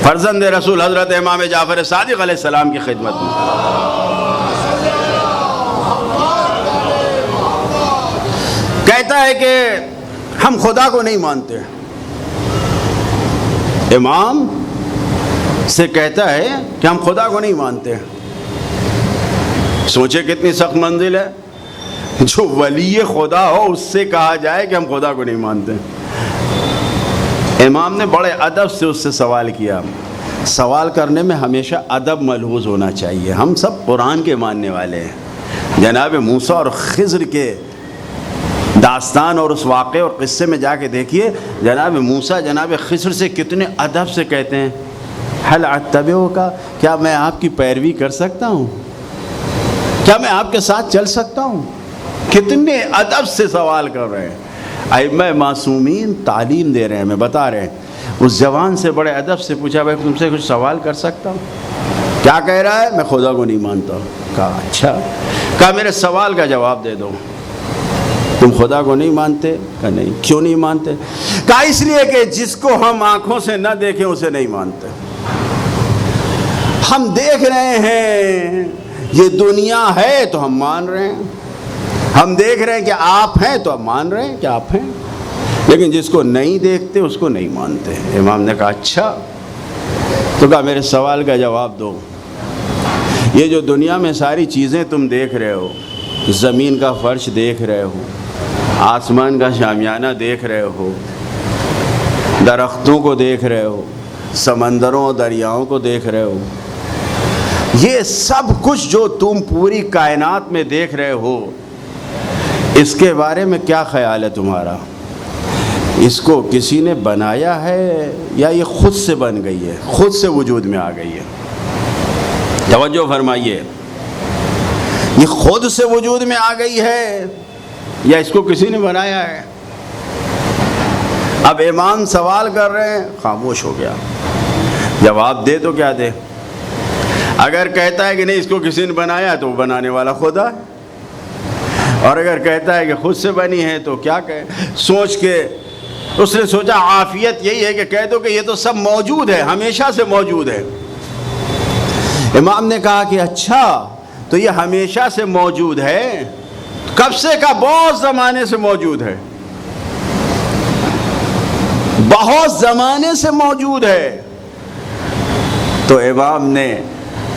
فرزند رسول حضرت امام جعفر صادق علیہ السلام کی خدمت میں، کہتا ہے کہ ہم خدا کو نہیں مانتے. امام سے کہتا ہے کہ ہم خدا کو نہیں مانتے. سوچے کتنی سخت منزل ہے، جو ولی خدا ہو اس سے کہا جائے کہ ہم خدا کو نہیں مانتے. امام نے بڑے ادب سے اس سے سوال کیا. سوال کرنے میں ہمیشہ ادب ملحوظ ہونا چاہیے. ہم سب قرآن کے ماننے والے ہیں. جناب موسیٰ اور خضر کے داستان اور اس واقعے اور قصے میں جا کے دیکھیے، جناب موسیٰ جناب خضر سے کتنے ادب سے کہتے ہیں حل اتبعک، کیا میں آپ کی پیروی کر سکتا ہوں؟ کیا میں آپ کے ساتھ چل سکتا ہوں؟ کتنے ادب سے سوال کر رہے ہیں. ائمہ معصومین تعلیم دے رہے ہیں، ہمیں بتا رہے ہیں. اس جوان سے بڑے ادب سے پوچھا بھائی تم سے کچھ سوال کر سکتا ہوں؟ کیا کہہ رہا ہے؟ میں خدا کو نہیں مانتا. کہا اچھا. کہا میرے سوال کا جواب دے دو. تم خدا کو نہیں مانتے؟ کہا نہیں. کیوں نہیں مانتے؟ کہا اس لیے کہ جس کو ہم آنکھوں سے نہ دیکھیں اسے نہیں مانتے. ہم دیکھ رہے ہیں یہ دنیا ہے تو ہم مان رہے ہیں، ہم دیکھ رہے ہیں کہ آپ ہیں تو ہم مان رہے ہیں کہ آپ ہیں، لیکن جس کو نہیں دیکھتے اس کو نہیں مانتے. امام نے کہا اچھا. تو کہا میرے سوال کا جواب دو. یہ جو دنیا میں ساری چیزیں تم دیکھ رہے ہو، زمین کا فرش دیکھ رہے ہو، آسمان کا شامیانہ دیکھ رہے ہو، درختوں کو دیکھ رہے ہو، سمندروں اور دریاؤں کو دیکھ رہے ہو، یہ سب کچھ جو تم پوری کائنات میں دیکھ رہے ہو، اس کے بارے میں کیا خیال ہے تمہارا؟ اس کو کسی نے بنایا ہے یا یہ خود سے بن گئی ہے، خود سے وجود میں آ گئی ہے؟ توجہ فرمائیے، یہ خود سے وجود میں آ گئی ہے یا اس کو کسی نے بنایا ہے؟ اب امام سوال کر رہے ہیں، خاموش ہو گیا۔ جواب دے تو کیا دے؟ اگر کہتا ہے کہ نہیں اس کو کسی نے بنایا تو وہ بنانے والا خدا ہے، اور اگر کہتا ہے کہ خود سے بنی ہے تو کیا کہے؟ سوچ کے اس نے سوچا عافیت یہی ہے کہ کہہ دو کہ یہ تو سب موجود ہے، ہمیشہ سے موجود ہے۔ امام نے کہا کہ اچھا تو یہ ہمیشہ سے موجود ہے، کب سے کا؟ بہت زمانے سے موجود ہے، بہت زمانے سے موجود ہے۔ تو امام نے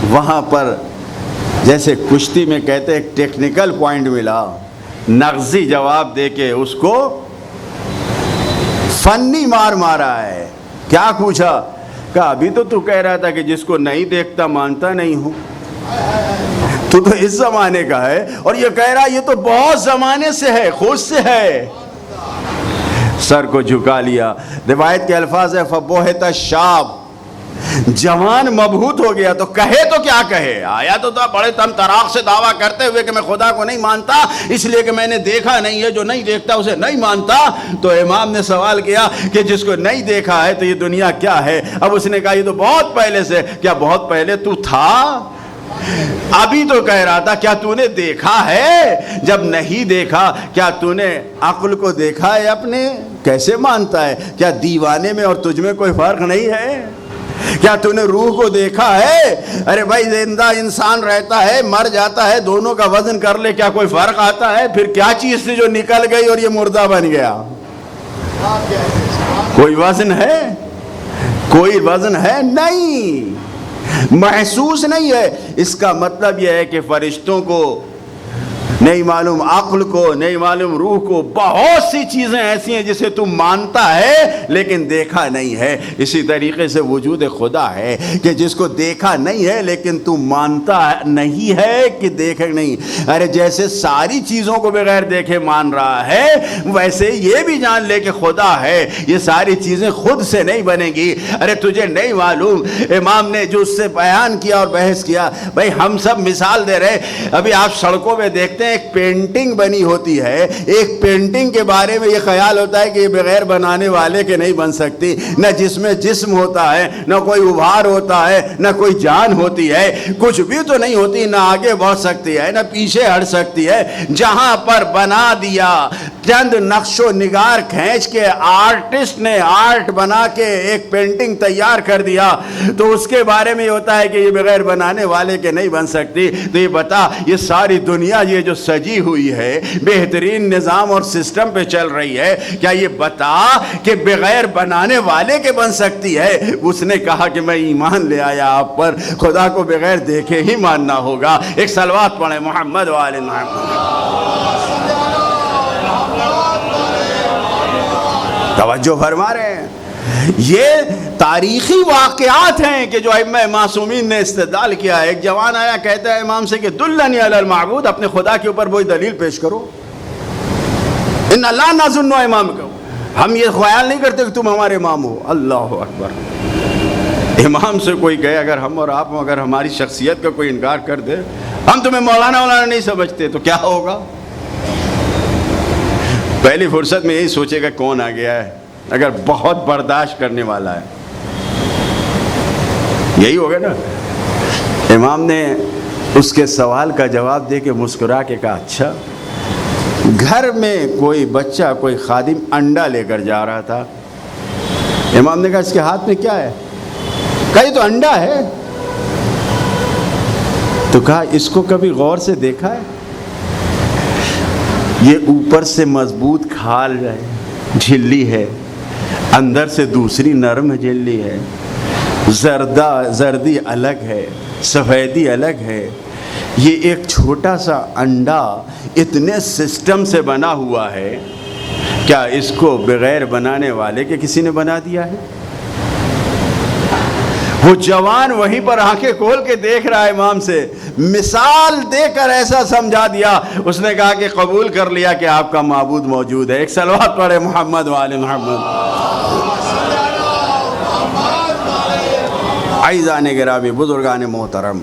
وہاں پر جیسے کشتی میں کہتے ایک ٹیکنیکل پوائنٹ ملا، نغزی جواب دے کے اس کو فنی مار مارا ہے۔ کیا پوچھا؟ کہا ابھی تو کہہ رہا تھا کہ جس کو نہیں دیکھتا مانتا نہیں ہوں، تو اس زمانے کا ہے، اور یہ کہہ رہا یہ تو بہت زمانے سے ہے، خود سے ہے۔ سر کو جھکا لیا۔ روایت کے الفاظ ہے فبہت الشاب، جوان مبہوت ہو گیا۔ تو کہے تو کیا کہے؟ آیا تو تھا بڑے تم طراق سے دعویٰ کرتے ہوئے کہ میں خدا کو نہیں مانتا اس لیے کہ میں نے دیکھا نہیں ہے، جو نہیں دیکھتا اسے نہیں مانتا۔ تو امام نے سوال کیا کہ جس کو نہیں دیکھا ہے تو یہ دنیا کیا ہے؟ اب اس نے کہا یہ تو بہت پہلے سے۔ کیا بہت پہلے تو تھا؟ ابھی تو کہہ رہا تھا کیا تو نے دیکھا ہے؟ جب نہیں دیکھا کیا تو نے عقل کو دیکھا ہے اپنے؟ کیسے مانتا ہے؟ کیا دیوانے میں اور تجھ میں کوئی فرق نہیں ہے؟ کیا تو نے روح کو دیکھا ہے؟ ارے بھائی زندہ انسان رہتا ہے، مر جاتا ہے، دونوں کا وزن کر لے کیا کوئی فرق آتا ہے؟ پھر کیا چیز تھی جو نکل گئی اور یہ مردہ بن گیا؟ کوئی وزن ہے؟ کوئی وزن ہے نہیں، محسوس نہیں ہے۔ اس کا مطلب یہ ہے کہ فرشتوں کو نہیں معلوم، عقل کو نہیں معلوم، روح کو، بہت سی چیزیں ایسی ہیں جسے تم مانتا ہے لیکن دیکھا نہیں ہے۔ اسی طریقے سے وجود خدا ہے کہ جس کو دیکھا نہیں ہے لیکن تم مانتا نہیں ہے کہ دیکھے نہیں۔ ارے جیسے ساری چیزوں کو بغیر دیکھے مان رہا ہے، ویسے یہ بھی جان لے کہ خدا ہے۔ یہ ساری چیزیں خود سے نہیں بنے گی۔ ارے تجھے نہیں معلوم؟ امام نے جو اس سے بیان کیا اور بحث کیا، بھائی ہم سب مثال دے رہے۔ ابھی آپ سڑکوں میں دیکھتے ہیں ایک پینٹنگ بنی ہوتی ہے، ایک پینٹنگ کے بارے میں یہ خیال ہوتا ہے کہ یہ بغیر بنانے والے کے نہیں بن سکتی۔ نہ جس میں جسم ہوتا ہے، نہ کوئی ابھار ہوتا ہے، نہ کوئی جان ہوتی ہے، کچھ بھی تو نہیں ہوتی، نہ آگے بڑھ سکتی ہے نہ پیچھے ہٹ سکتی ہے۔ جہاں پر بنا دیا، چند نقش و نگار کھینچ کے آرٹسٹ نے آرٹ بنا کے ایک پینٹنگ تیار کر دیا، تو اس کے بارے میں یہ ہوتا ہے کہ یہ بغیر بنانے والے کے نہیں بن سکتی۔ تو یہ بتا، یہ ساری دنیا یہ جو سجی ہوئی ہے، بہترین نظام اور سسٹم پہ چل رہی ہے، کیا یہ بتا کہ بغیر بنانے والے کے بن سکتی ہے؟ اس نے کہا کہ میں ایمان لے آیا آپ پر، خدا کو بغیر دیکھے ہی ماننا ہوگا۔ ایک صلوات پڑھیں محمد وآل محمد۔ توجہ فرما رہے ہیں؟ یہ تاریخی واقعات ہیں کہ جو ائمہ معصومین نے استدلال کیا ہے۔ ایک جوان آیا کہتا ہے امام سے کہ دلنی علی المعبود، اپنے خدا کے اوپر وہی دلیل پیش کرو۔ ان لا نظن امام کو، ہم یہ خیال نہیں کرتے کہ تم ہمارے امام ہو۔ اللہ اکبر۔ امام سے کوئی کہے اگر ہم اور آپ اگر ہماری شخصیت کا کوئی انکار کر دے، ہم تمہیں مولانا نہیں سمجھتے، تو کیا ہوگا؟ پہلی فرصت میں یہی سوچے گا کون آ گیا ہے، اگر بہت برداشت کرنے والا ہے یہی ہوگا نا۔ امام نے اس کے سوال کا جواب دے کے مسکرا کے کہا اچھا۔ گھر میں کوئی بچہ، کوئی خادم انڈا لے کر جا رہا تھا۔ امام نے کہا اس کے ہاتھ میں کیا ہے؟ کہا یہ تو انڈا ہے۔ تو کہا اس کو کبھی غور سے دیکھا ہے؟ یہ اوپر سے مضبوط کھال ہے، جھلی ہے، اندر سے دوسری نرم جھلی ہے، زردی الگ ہے، سفیدی الگ ہے۔ یہ ایک چھوٹا سا انڈا اتنے سسٹم سے بنا ہوا ہے، کیا اس کو بغیر بنانے والے کے کسی نے بنا دیا ہے؟ وہ جوان وہیں پر آنکھیں کھول کے دیکھ رہا ہے امام سے، مثال دے کر ایسا سمجھا دیا، اس نے کہا کہ قبول کر لیا کہ آپ کا معبود موجود ہے۔ ایک صلوات پڑھے محمد وآل محمد۔ عزیزان گرامی، بزرگان محترم،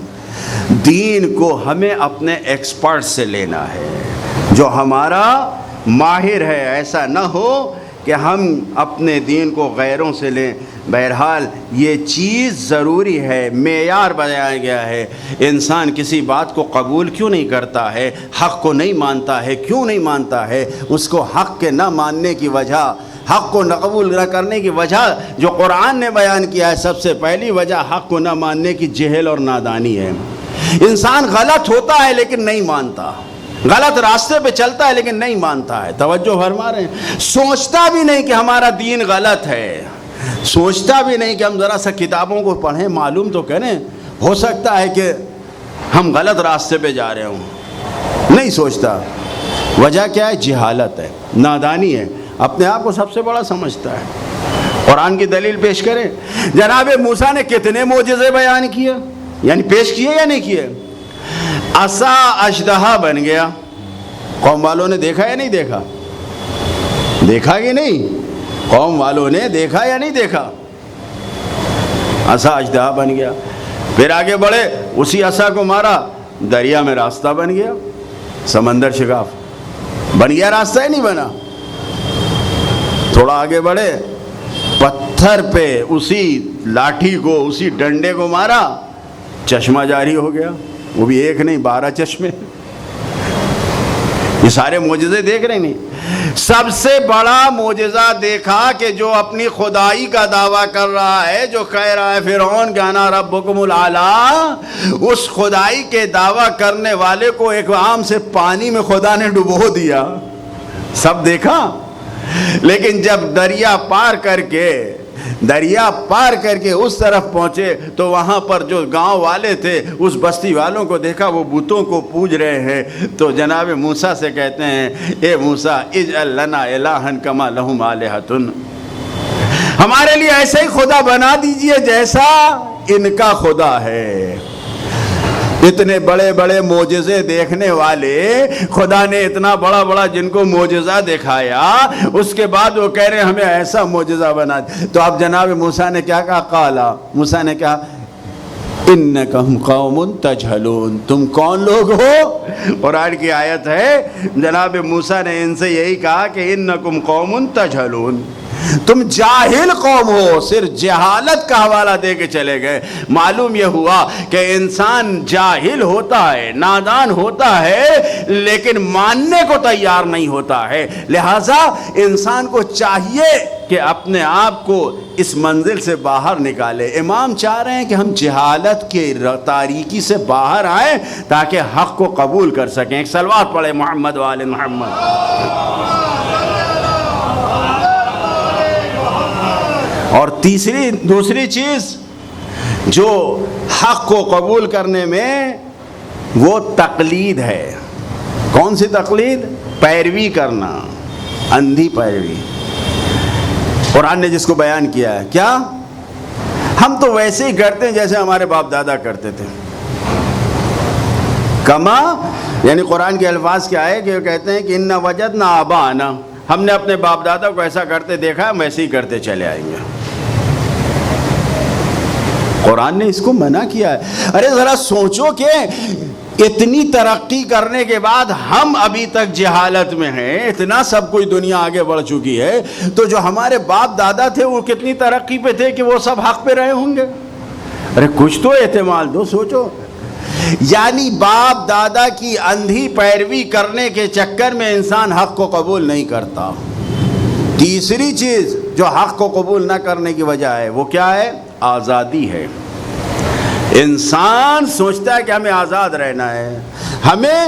دین کو ہمیں اپنے ایکسپرٹ سے لینا ہے جو ہمارا ماہر ہے، ایسا نہ ہو کہ ہم اپنے دین کو غیروں سے لیں۔ بہرحال یہ چیز ضروری ہے، معیار بتایا گیا ہے۔ انسان کسی بات کو قبول کیوں نہیں کرتا ہے، حق کو نہیں مانتا ہے، کیوں نہیں مانتا ہے؟ اس کو حق کے نہ ماننے کی وجہ، حق کو نہ قبول نہ کرنے کی وجہ جو قرآن نے بیان کیا ہے، سب سے پہلی وجہ حق کو نہ ماننے کی جہل اور نادانی ہے۔ انسان غلط ہوتا ہے لیکن نہیں مانتا، غلط راستے پہ چلتا ہے لیکن نہیں مانتا ہے۔ توجہ فرما رہے ہیں؟ سوچتا بھی نہیں کہ ہمارا دین غلط ہے، سوچتا بھی نہیں کہ ہم ذرا سا کتابوں کو پڑھیں، معلوم تو کریں، ہو سکتا ہے کہ ہم غلط راستے پہ جا رہے ہوں، نہیں سوچتا۔ وجہ کیا ہے؟ جہالت ہے، نادانی ہے، اپنے آپ کو سب سے بڑا سمجھتا ہے۔ قرآن کی دلیل پیش کریں، جناب موسیٰ نے کتنے معجزے بیان کیے، یعنی پیش کیے یا نہیں کیے؟ عصا اژدہا بن گیا، قوم والوں نے دیکھا یا نہیں دیکھا؟ دیکھا کہ نہیں؟ قوم والوں نے دیکھا یا نہیں دیکھا؟ عصا اژدہا بن گیا، پھر آگے بڑھے، اسی عصا کو مارا، دریا میں راستہ بن گیا، سمندر شگاف بن گیا، راستہ ہی نہیں بنا۔ تھوڑا آگے بڑھے، پتھر پہ اسی لاٹھی کو، اسی ڈنڈے کو مارا، چشمہ جاری ہو گیا، وہ بھی ایک نہیں 12 چشمے۔ یہ سارے معجزے دیکھ رہے نہیں؟ سب سے بڑا معجزہ دیکھا کہ جو اپنی خدائی کا دعویٰ کر رہا ہے، جو کہہ رہا ہے فرعون کہ انا ربکم الاعلی، اس خدائی کے دعویٰ کرنے والے کو ایک عام سے پانی میں خدا نے ڈبو دیا۔ سب دیکھا، لیکن جب دریا پار کر کے اس طرف پہنچے تو وہاں پر جو گاؤں والے تھے اس بستی والوں کو دیکھا وہ بتوں کو پوج رہے ہیں، تو جناب موسیٰ سے کہتے ہیں اے موسیٰ اجعل لنا الہا کما لہم آلہۃ، ہمارے لیے ایسے ہی خدا بنا دیجئے جیسا ان کا خدا ہے۔ اتنے بڑے بڑے معجزے دیکھنے والے خدا نے اتنا بڑا بڑا جن کو معجزہ دکھایا، اس کے بعد وہ کہہ رہے ہیں ہمیں ایسا معجزہ بنا۔ تو اب جناب موسیٰ نے کیا کہا؟ قالا، موسیٰ نے کہا انکم قوم تجہلون، تم کون لوگ ہو؟ قرآن کی آیت ہے، جناب موسیٰ نے ان سے یہی کہا کہ انکم قوم تجہلون، تم جاہل قوم ہو۔ صرف جہالت کا حوالہ دے کے چلے گئے۔ معلوم یہ ہوا کہ انسان جاہل ہوتا ہے، نادان ہوتا ہے، لیکن ماننے کو تیار نہیں ہوتا ہے۔ لہٰذا انسان کو چاہیے کہ اپنے آپ کو اس منزل سے باہر نکالے۔ امام چاہ رہے ہیں کہ ہم جہالت کے تاریکی سے باہر آئیں تاکہ حق کو قبول کر سکیں۔ ایک صلوات پڑھے محمد وآل محمد۔ اور دوسری چیز جو حق کو قبول کرنے میں وہ تقلید ہے۔ کون سی تقلید؟ پیروی کرنا، اندھی پیروی۔ قرآن نے جس کو بیان کیا ہے، کیا ہم تو ویسے ہی کرتے ہیں جیسے ہمارے باپ دادا کرتے تھے۔ کما یعنی قرآن کے الفاظ کیا ہے کہ وہ کہتے ہیں کہ انا وجدنا آباءنا، ہم نے اپنے باپ دادا کو ایسا کرتے دیکھا، ہم ویسے ہی کرتے چلے آئیں گے۔ قرآن نے اس کو منع کیا ہے۔ ارے ذرا سوچو کہ اتنی ترقی کرنے کے بعد ہم ابھی تک جہالت میں ہیں، اتنا سب کوئی دنیا آگے بڑھ چکی ہے، تو جو ہمارے باپ دادا تھے وہ کتنی ترقی پہ تھے کہ وہ سب حق پہ رہے ہوں گے۔ ارے کچھ تو احتمال دو، سوچو۔ یعنی باپ دادا کی اندھی پیروی کرنے کے چکر میں انسان حق کو قبول نہیں کرتا۔ تیسری چیز جو حق کو قبول نہ کرنے کی وجہ ہے وہ کیا ہے؟ آزادی ہے۔ انسان سوچتا ہے کہ ہمیں آزاد رہنا ہے، ہمیں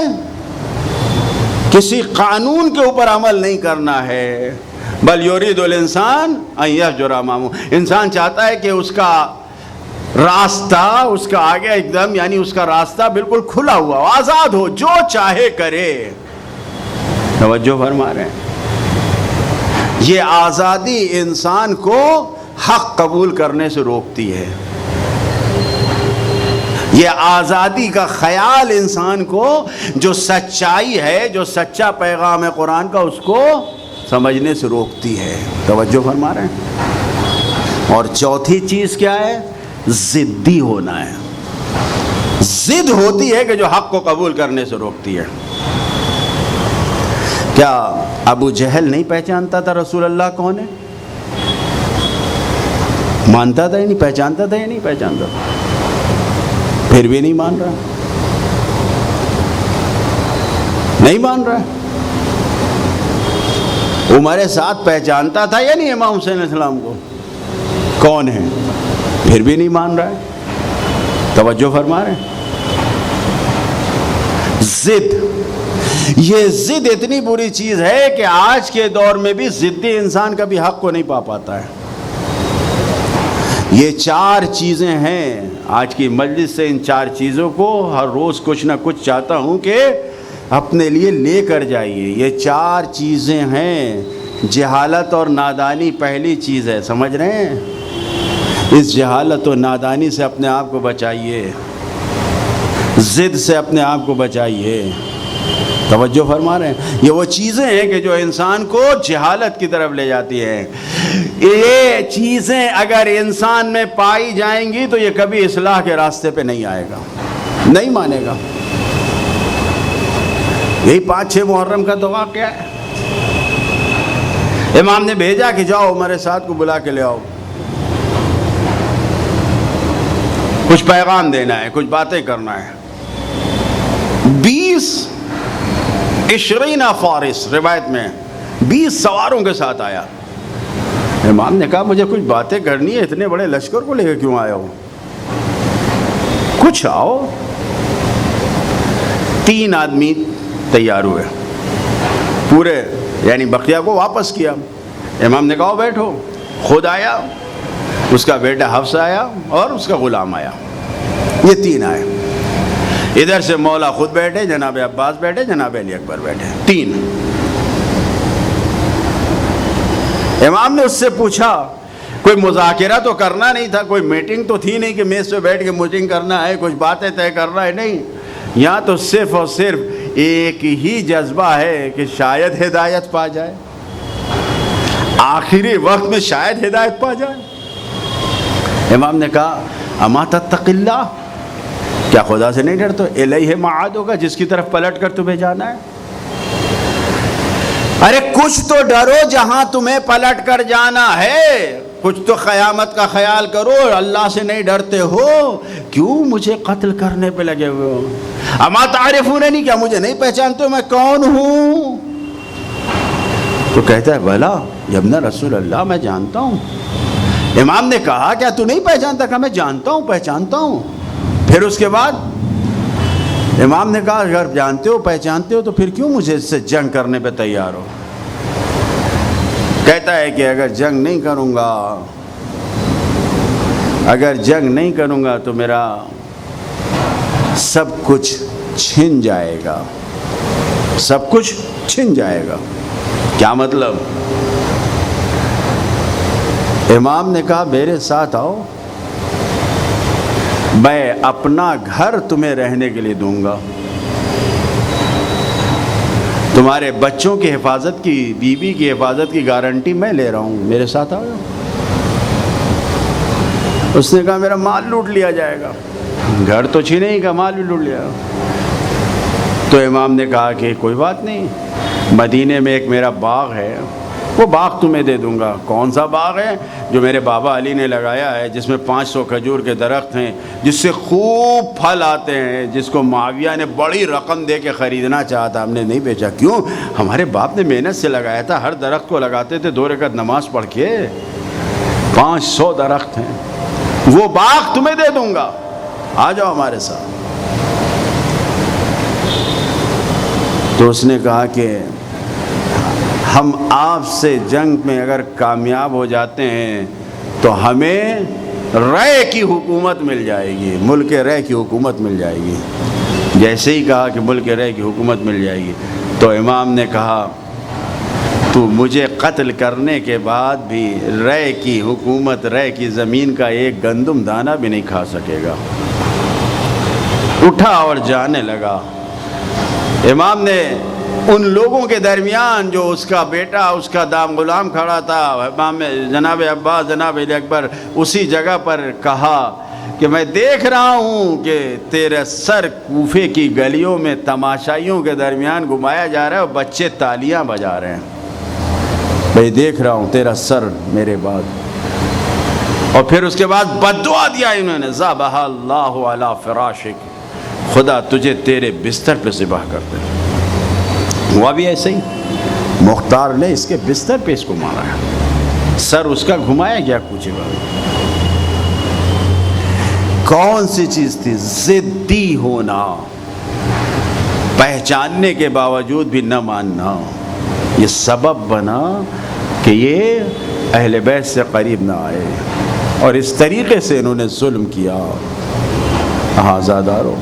کسی قانون کے اوپر عمل نہیں کرنا ہے۔ بل یرید الانسان ان یفجر امامہ، انسان چاہتا ہے کہ اس کا راستہ، اس کا آگے ایک دم یعنی اس کا راستہ بالکل کھلا ہوا ہو، آزاد ہو، جو چاہے کرے۔ توجہ فرما رہے ہیں؟ یہ آزادی انسان کو حق قبول کرنے سے روکتی ہے۔ یہ آزادی کا خیال انسان کو جو سچائی ہے، جو سچا پیغام ہے قرآن کا، اس کو سمجھنے سے روکتی ہے۔ توجہ فرما رہے ہیں؟ اور چوتھی چیز کیا ہے؟ ضدی ہونا ہے۔ ضد ہوتی ہے کہ جو حق کو قبول کرنے سے روکتی ہے۔ کیا ابو جہل نہیں پہچانتا تھا رسول اللہ کون ہے؟ مانتا تھا یا نہیں؟ پہچانتا تھا یا نہیں پہچانتا تھا؟ پھر بھی نہیں مان رہا، نہیں مان رہا۔ عمر سعد پہچانتا تھا یا نہیں امام حسین علیہ السلام کو کون ہے؟ پھر بھی نہیں مان رہا ہے۔ توجہ فرما رہے ہیں؟ ضد، یہ ضد اتنی بری چیز ہے کہ آج کے دور میں بھی ضدی انسان کبھی حق کو نہیں پا پاتا ہے۔ یہ چار چیزیں ہیں، آج کی مجلس سے ان چار چیزوں کو ہر روز کچھ نہ کچھ چاہتا ہوں کہ اپنے لیے لے کر جائیے۔ یہ چار چیزیں ہیں۔ جہالت اور نادانی پہلی چیز ہے، سمجھ رہے ہیں؟ اس جہالت و نادانی سے اپنے آپ کو بچائیے، ضد سے اپنے آپ کو بچائیے۔ توجہ فرما رہے ہیں؟ یہ وہ چیزیں ہیں کہ جو انسان کو جہالت کی طرف لے جاتی ہیں۔ یہ چیزیں اگر انسان میں پائی جائیں گی تو یہ کبھی اصلاح کے راستے پہ نہیں آئے گا، نہیں مانے گا۔ یہی 5-6 محرم کا تو واقعہ ہے۔ امام نے بھیجا کہ جاؤ عمر سعد کو بلا کے لے آؤ، کچھ پیغام دینا ہے، کچھ باتیں کرنا ہے۔ 20 فارس روایت میں 20 سواروں کے ساتھ آیا۔ امام نے کہا مجھے کچھ باتیں کرنی ہے، اتنے بڑے لشکر کو لے کے کیوں آئے ہو؟ کچھ آؤ۔ 3 آدمی تیار ہوئے پورے، یعنی بقیہ کو واپس کیا۔ امام نے کہا بیٹھو۔ خود آیا، اس کا بیٹا حفص آیا اور اس کا غلام آیا، یہ 3 آئے۔ ادھر سے مولا خود بیٹھے، جناب عباس بیٹھے، جناب علی اکبر بیٹھے، 3۔ امام نے اس سے پوچھا، کوئی مذاکرہ تو کرنا نہیں تھا، کوئی میٹنگ تو تھی نہیں کہ میز پہ بیٹھ کے میٹنگ کرنا ہے، کچھ باتیں طے کرنا ہے، نہیں، یہاں تو صرف اور صرف ایک ہی جذبہ ہے کہ شاید ہدایت پا جائے، آخری وقت میں شاید ہدایت پا جائے۔ امام نے کہا اما تتق اللہ، کیا خدا سے نہیں ڈرتے؟ الیہ معاد ہوگا، جس کی طرف پلٹ کر تمہیں جانا ہے۔ ارے کچھ تو ڈرو جہاں تمہیں پلٹ کر جانا ہے، کچھ تو قیامت کا خیال کرو۔ اللہ سے نہیں ڈرتے ہو، کیوں مجھے قتل کرنے پہ لگے ہوئے ہو؟ اما تعرفوننی، کیا مجھے نہیں پہچانتے ہو میں کون ہوں؟ تو کہتا ہے بھلا یا ابن رسول اللہ، میں جانتا ہوں۔ امام نے کہا کیا تو نہیں پہچانتا؟ کہا میں جانتا ہوں، پہچانتا ہوں۔ پھر اس کے بعد امام نے کہا اگر جانتے ہو پہچانتے ہو تو پھر کیوں مجھے اس سے جنگ کرنے پہ تیار ہو؟ کہتا ہے کہ اگر جنگ نہیں کروں گا، اگر جنگ نہیں کروں گا تو میرا سب کچھ چھن جائے گا، سب کچھ چھن جائے گا۔ کیا مطلب؟ امام نے کہا میرے ساتھ آؤ، میں اپنا گھر تمہیں رہنے کے لیے دوں گا، تمہارے بچوں کی حفاظت کی، بیوی کی حفاظت کی گارنٹی میں لے رہا ہوں، میرے ساتھ آؤ۔ اس نے کہا میرا مال لوٹ لیا جائے گا۔ گھر تو چھینے ہی کا، مال بھی لوٹ لیا۔ تو امام نے کہا کہ کوئی بات نہیں، مدینے میں ایک میرا باغ ہے، وہ باغ تمہیں دے دوں گا۔ کون سا باغ ہے؟ جو میرے بابا علی نے لگایا ہے، جس میں 500 کھجور کے درخت ہیں، جس سے خوب پھل آتے ہیں، جس کو معاویہ نے بڑی رقم دے کے خریدنا چاہا تھا، ہم نے نہیں بیچا۔ کیوں؟ ہمارے باپ نے محنت سے لگایا تھا، ہر درخت کو لگاتے تھے 2 رکعت نماز پڑھ کے، 500 درخت ہیں، وہ باغ تمہیں دے دوں گا، آ جاؤ ہمارے ساتھ۔ تو اس نے کہا کہ ہم آپ سے جنگ میں اگر کامیاب ہو جاتے ہیں تو ہمیں رے کی حکومت مل جائے گی، ملک رے کی حکومت مل جائے گی۔ جیسے ہی کہا کہ ملک رے کی حکومت مل جائے گی، تو امام نے کہا تو مجھے قتل کرنے کے بعد بھی رے کی حکومت، رے کی زمین کا ایک گندم دانہ بھی نہیں کھا سکے گا۔ اٹھا اور جانے لگا۔ امام نے ان لوگوں کے درمیان جو اس کا بیٹا، اس کا دام غلام کھڑا تھا، امام جناب عباس، جناب علی اکبر، اسی جگہ پر کہا کہ میں دیکھ رہا ہوں کہ تیرا سر کوفے کی گلیوں میں تماشائیوں کے درمیان گھمایا جا رہا ہے اور بچے تالیاں بجا رہے ہیں، میں دیکھ رہا ہوں تیرا سر میرے بعد۔ اور پھر اس کے بعد بد دعا دیا انہوں نے، ذبح اللہ علی فراشک، خدا تجھے تیرے بستر پہ ذبح کر دے۔ ہوا بھی ایسے ہی، مختار نے اس کے بستر پہ اس کو مارا ہے، سر اس کا گھمایا گیا کوچے میں۔ کون سی چیز تھی؟ ضدی ہونا، پہچاننے کے باوجود بھی نہ ماننا، یہ سبب بنا کہ یہ اہل بیت سے قریب نہ آئے، اور اس طریقے سے انہوں نے ظلم کیا۔ آزادارو،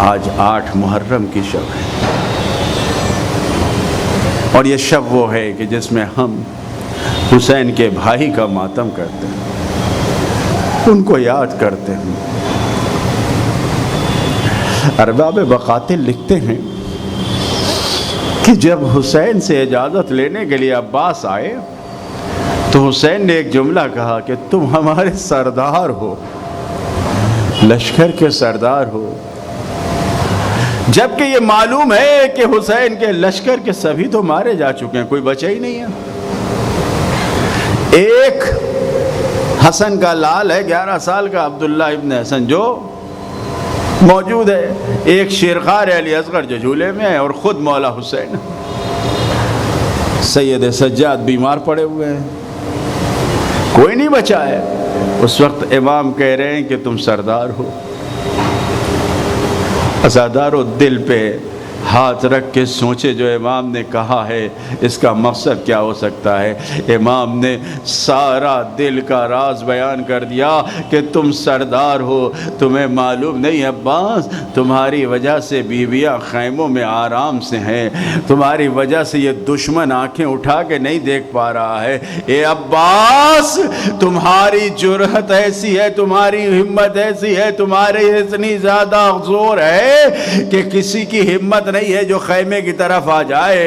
آج 8 محرم کی شب ہے، اور یہ شب وہ ہے کہ جس میں ہم حسین کے بھائی کا ماتم کرتے ہیں، ان کو یاد کرتے ہیں۔ ارباب مقاتل لکھتے ہیں کہ جب حسین سے اجازت لینے کے لیے عباس آئے تو حسین نے ایک جملہ کہا کہ تم ہمارے سردار ہو، لشکر کے سردار ہو، جبکہ یہ معلوم ہے کہ حسین کے لشکر کے سبھی تو مارے جا چکے ہیں، کوئی بچا ہی نہیں ہے۔ ایک حسن کا لال ہے 11 سال کا، عبداللہ ابن حسن، جو موجود ہے، ایک شیرخوار علی اصغر جو جھولے میں ہے، اور خود مولا حسین سید سجاد بیمار پڑے ہوئے ہیں، کوئی نہیں بچا ہے۔ اس وقت امام کہہ رہے ہیں کہ تم سردار ہو۔ عزادارو، دل پہ ہاتھ رکھ کے سوچے جو امام نے کہا ہے اس کا مقصد کیا ہو سکتا ہے۔ امام نے سارا دل کا راز بیان کر دیا کہ تم سردار ہو، تمہیں معلوم نہیں عباس، تمہاری وجہ سے بیویاں خیموں میں آرام سے ہیں، تمہاری وجہ سے یہ دشمن آنکھیں اٹھا کے نہیں دیکھ پا رہا ہے۔ اے عباس، تمہاری جرأت ایسی ہے، تمہاری ہمت ایسی ہے، تمہاری اتنی زیادہ زور ہے کہ کسی کی ہمت نہیں ہے جو خیمے کی طرف آ جائے۔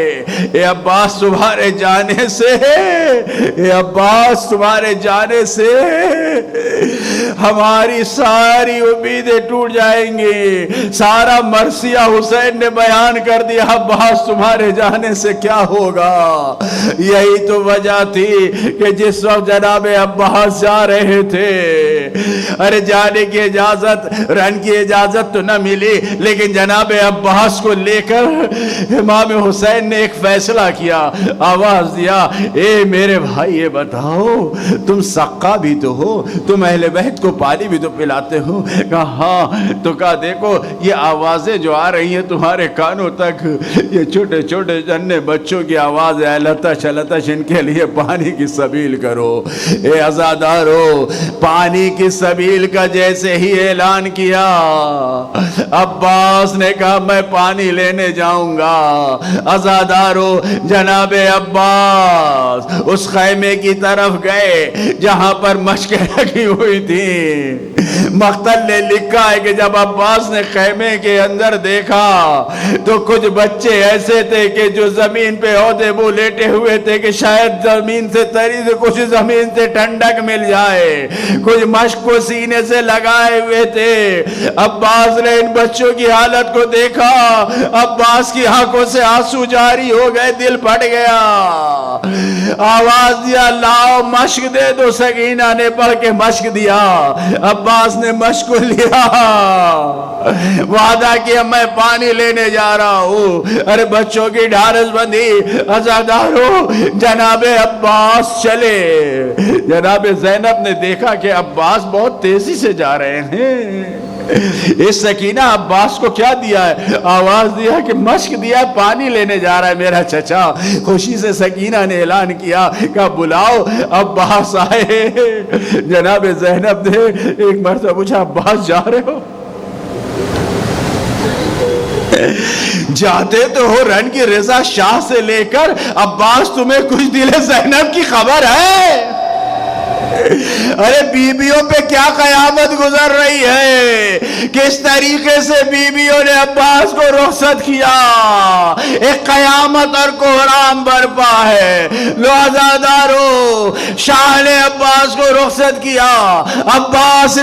اے عباس، تمہارے جانے سے، اے عباس، تمہارے جانے سے ہماری ساری امیدیں ٹوٹ جائیں گی۔ سارا مرثیہ حسین نے بیان کر دیا، عباس تمہارے جانے سے کیا ہوگا۔ یہی تو وجہ تھی کہ جس وقت جناب عباس جا رہے تھے، ارے جانے کی اجازت، رن کی اجازت تو نہ ملی، لیکن جناب عباس کو لے کر امام حسین نے ایک فیصلہ کیا، آواز دیا، اے میرے بھائی یہ بتاؤ تم سقا بھی تو ہو، تم اہل بیت کو پانی بھی تو پلاتے ہو؟ کہا ہاں۔ تو کہا دیکھو یہ آوازیں جو آ رہی ہیں تمہارے کانوں تک، یہ چھوٹے چھوٹے جننے بچوں کی آواز ہے، لتش لتش، ان کے لیے پانی کی سبیل کرو۔ اے عزادارو، پانی کی سبیل کا جیسے ہی اعلان کیا، عباس نے کہا میں پانی لینے جاؤں گا۔ عزادارو، جناب عباس اس خیمے کی طرف گئے جہاں پر مشقیں رکھی ہوئی تھی۔ مقتل نے لکھا ہے کہ جب عباس نے خیمے کے اندر دیکھا تو کچھ بچے ایسے تھے کہ جو زمین پہ عہدے وہ لیٹے ہوئے تھے کہ شاید زمین سے تری سے کچھ زمین سے ٹھنڈک مل جائے، کچھ مشق کو سینے سے لگائے ہوئے تھے۔ عباس نے ان بچوں کی حالت کو دیکھا، عباس کی آنکھوں سے آنسو جاری ہو گئے، دل پھٹ گیا۔ آواز دیا، لاؤ مشق دے دو۔ سکینہ نے پڑھ کے مشق دیا، عباس نے مشق کو لیا، وعدہ کیا میں پانی لینے جا رہا ہوں۔ ارے بچوں کی ڈھارس بندی، عزادارو جناب عباس چلے۔ جناب زینب نے دیکھا کہ عباس بہت تیزی سے جا رہے ہیں، اس سکینہ عباس کو کیا دیا ہے؟ آواز دیا کہ مشق دیا، پانی لینے جا رہا ہے میرا چچا۔ خوشی سے سکینہ نے اعلان کیا کہ بلاؤ۔ عباس آئے۔ جناب زینب نے ایک مرتبہ پوچھا عباس جا رہے ہو؟ جاتے تو ہو رن کی رضا شاہ سے لے کر، عباس تمہیں کچھ دل زینب کی خبر ہے؟ ارے بیویوں پہ کیا قیامت گزر رہی ہے کس طریقے سے بیویوں نے عباس کو رخصت کیا. ایک قیامت اور کوہرام برپا ہے. لو عزادارو، شاہ نے عباس کو رخصت کیا. عباس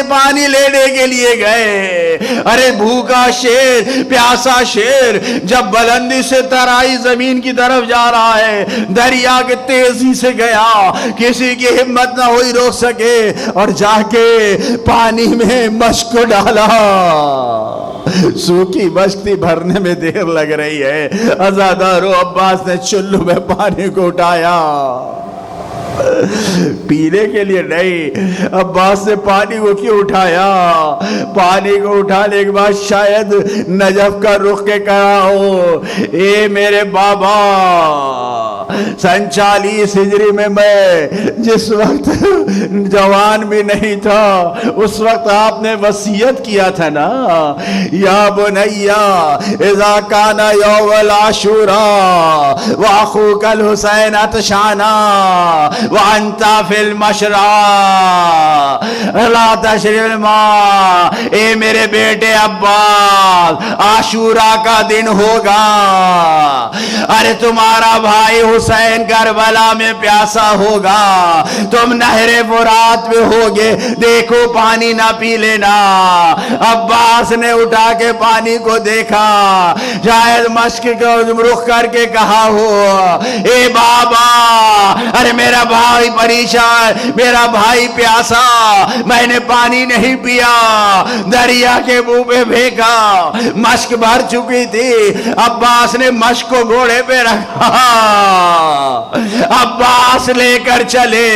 پانی لینے کے لیے گئے. ارے بھوکا شیر، پیاسا شیر جب بلندی سے ترائی زمین کی طرف جا رہا ہے، دریا کے تیزی سے گیا، کسی کی ہمت نہ ہوئی روک سکے، اور جا کے پانی میں مشک کو ڈالا. سوکھی مشک بھرنے میں دیر لگ رہی ہے. عزادارو، عباس نے چلو میں پانی کو اٹھایا، پینے کے لیے نہیں. عباس نے پانی کو کیوں اٹھایا؟ پانی کو اٹھانے کے بعد شاید نجف کا رخ کے کہا ہو، اے میرے بابا، 47 ہجری میں جس وقت جوان بھی نہیں تھا، اس وقت آپ نے وصیت کیا تھا نا، یا بنیا اذا کان یوم العاشوراء واخوک الحسین عطشانا وانت فی المشرع لا تشرب الماء. اے میرے بیٹے عباس، عاشوراء کا دن ہوگا، ارے تمہارا بھائی حسین کربلا میں پیاسا ہوگا، تم نہر فرات میں ہوگے، دیکھو پانی نہ پی لینا. عباس نے اٹھا کے پانی کو دیکھا، شاید مشک کو رخ کر کے کہا ہو، اے بابا، ارے میرا بھائی پریشان، میرا بھائی پیاسا، میں نے پانی نہیں پیا. دریا کے منہ پہ پھینکا، مشک بھر چکی تھی. عباس نے مشک کو گھوڑے پہ رکھا، عباس لے کر چلے،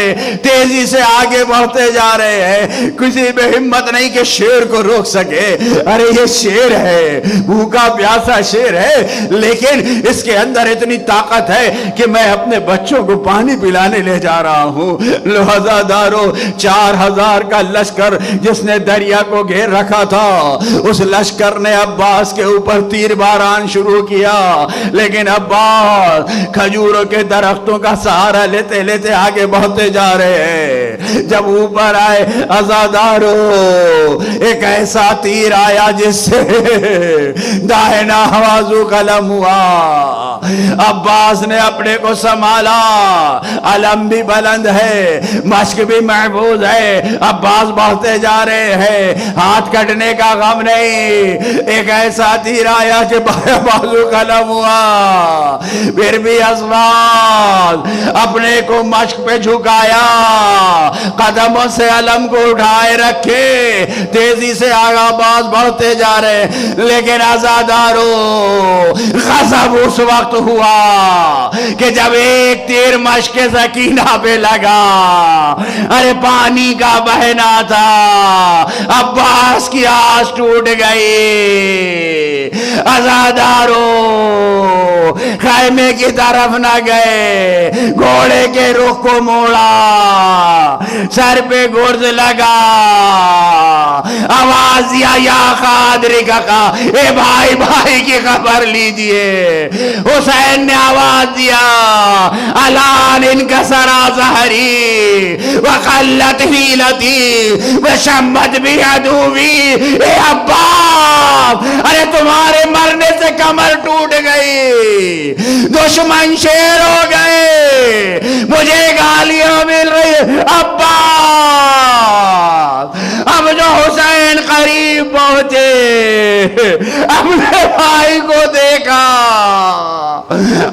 تیزی سے آگے بڑھتے جا رہے ہیں. کسی میں ہمت نہیں کہ شیر کو روک سکے. ارے یہ شیر ہے، بھوکا پیاسا شیر ہے، لیکن اس کے اندر اتنی طاقت ہے کہ میں اپنے بچوں کو پانی پلانے لے جا رہا ہوں. لہذادارو، 4000 کا لشکر جس نے دریا کو گھیر رکھا تھا، اس لشکر نے عباس کے اوپر تیر باران شروع کیا. لیکن عباس کھجوروں کے درختوں کا سہارا لیتے لیتے آگے بڑھتے جا رہے ہیں. جب اوپر آئے عزادارو، ایک ایسا تیر آیا جس سے دائنا حوازو قلم ہوا. عباس نے اپنے کو سنبھالا، علم بھی بلند ہے، مشک بھی محفوظ ہے. عباس بڑھتے جا رہے ہیں، ہاتھ کٹنے کا غم نہیں. ایک ایسا تیر آیا کہ بازو قلم ہوا. پھر بھی عباس اپنے کو مشک پہ جھکایا، قدموں سے علم کو اٹھائے رکھے، تیزی سے آگا عباس بڑھتے جا رہے. لیکن عزادارو، غضب اس وقت ہوا کہ جب ایک تیر مشک سکینہ پہ لگا. ارے پانی کا بہنا تھا، عباس کی آس ٹوٹ گئی. عزادارو، خیمے کی طرف نہ گئے، گھوڑے کے رخ کو موڑا، سر پہ گرز لگا، آواز دیا، یا قادری کا، اے بھائی بھائی کی خبر لیجئے. حسین نے آواز دیا، الان انکسر ظہری وقلت حیلتی وشمت بھی عدوی. اے عباس، ارے تمہارے مرنے سے کمر ٹوٹ گئی، دشمن شیر ہو گئے، مجھے گالیاں مل رہی. عباس، اب جو حسین قریب پہنچے، اپنے بھائی کو دیکھا،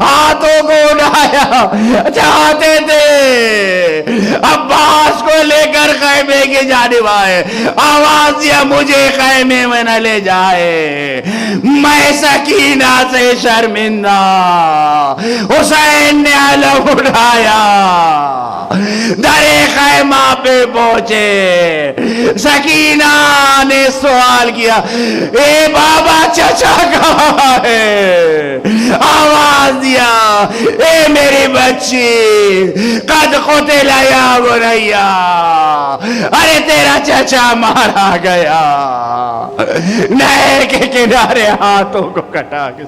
ہاتھوں کو اٹھایا، چاہتے تھے عباس کو لے کر خیمے کی جانب آئے. آواز دیا، مجھے خیمے میں نہ لے جائے، میں سکینہ سے شرمندہ. حسین نے علم اٹھایا، درے خیمہ پہ پہنچے. سکینہ نے سوال کیا، اے بابا چچا کہاں ہے؟ آواز دیا، اے میری بچی، قد قتل یا بنیا، ارے تیرا چچا مارا گیا، نہر کے کنارے ہاتھوں کو کٹا کے.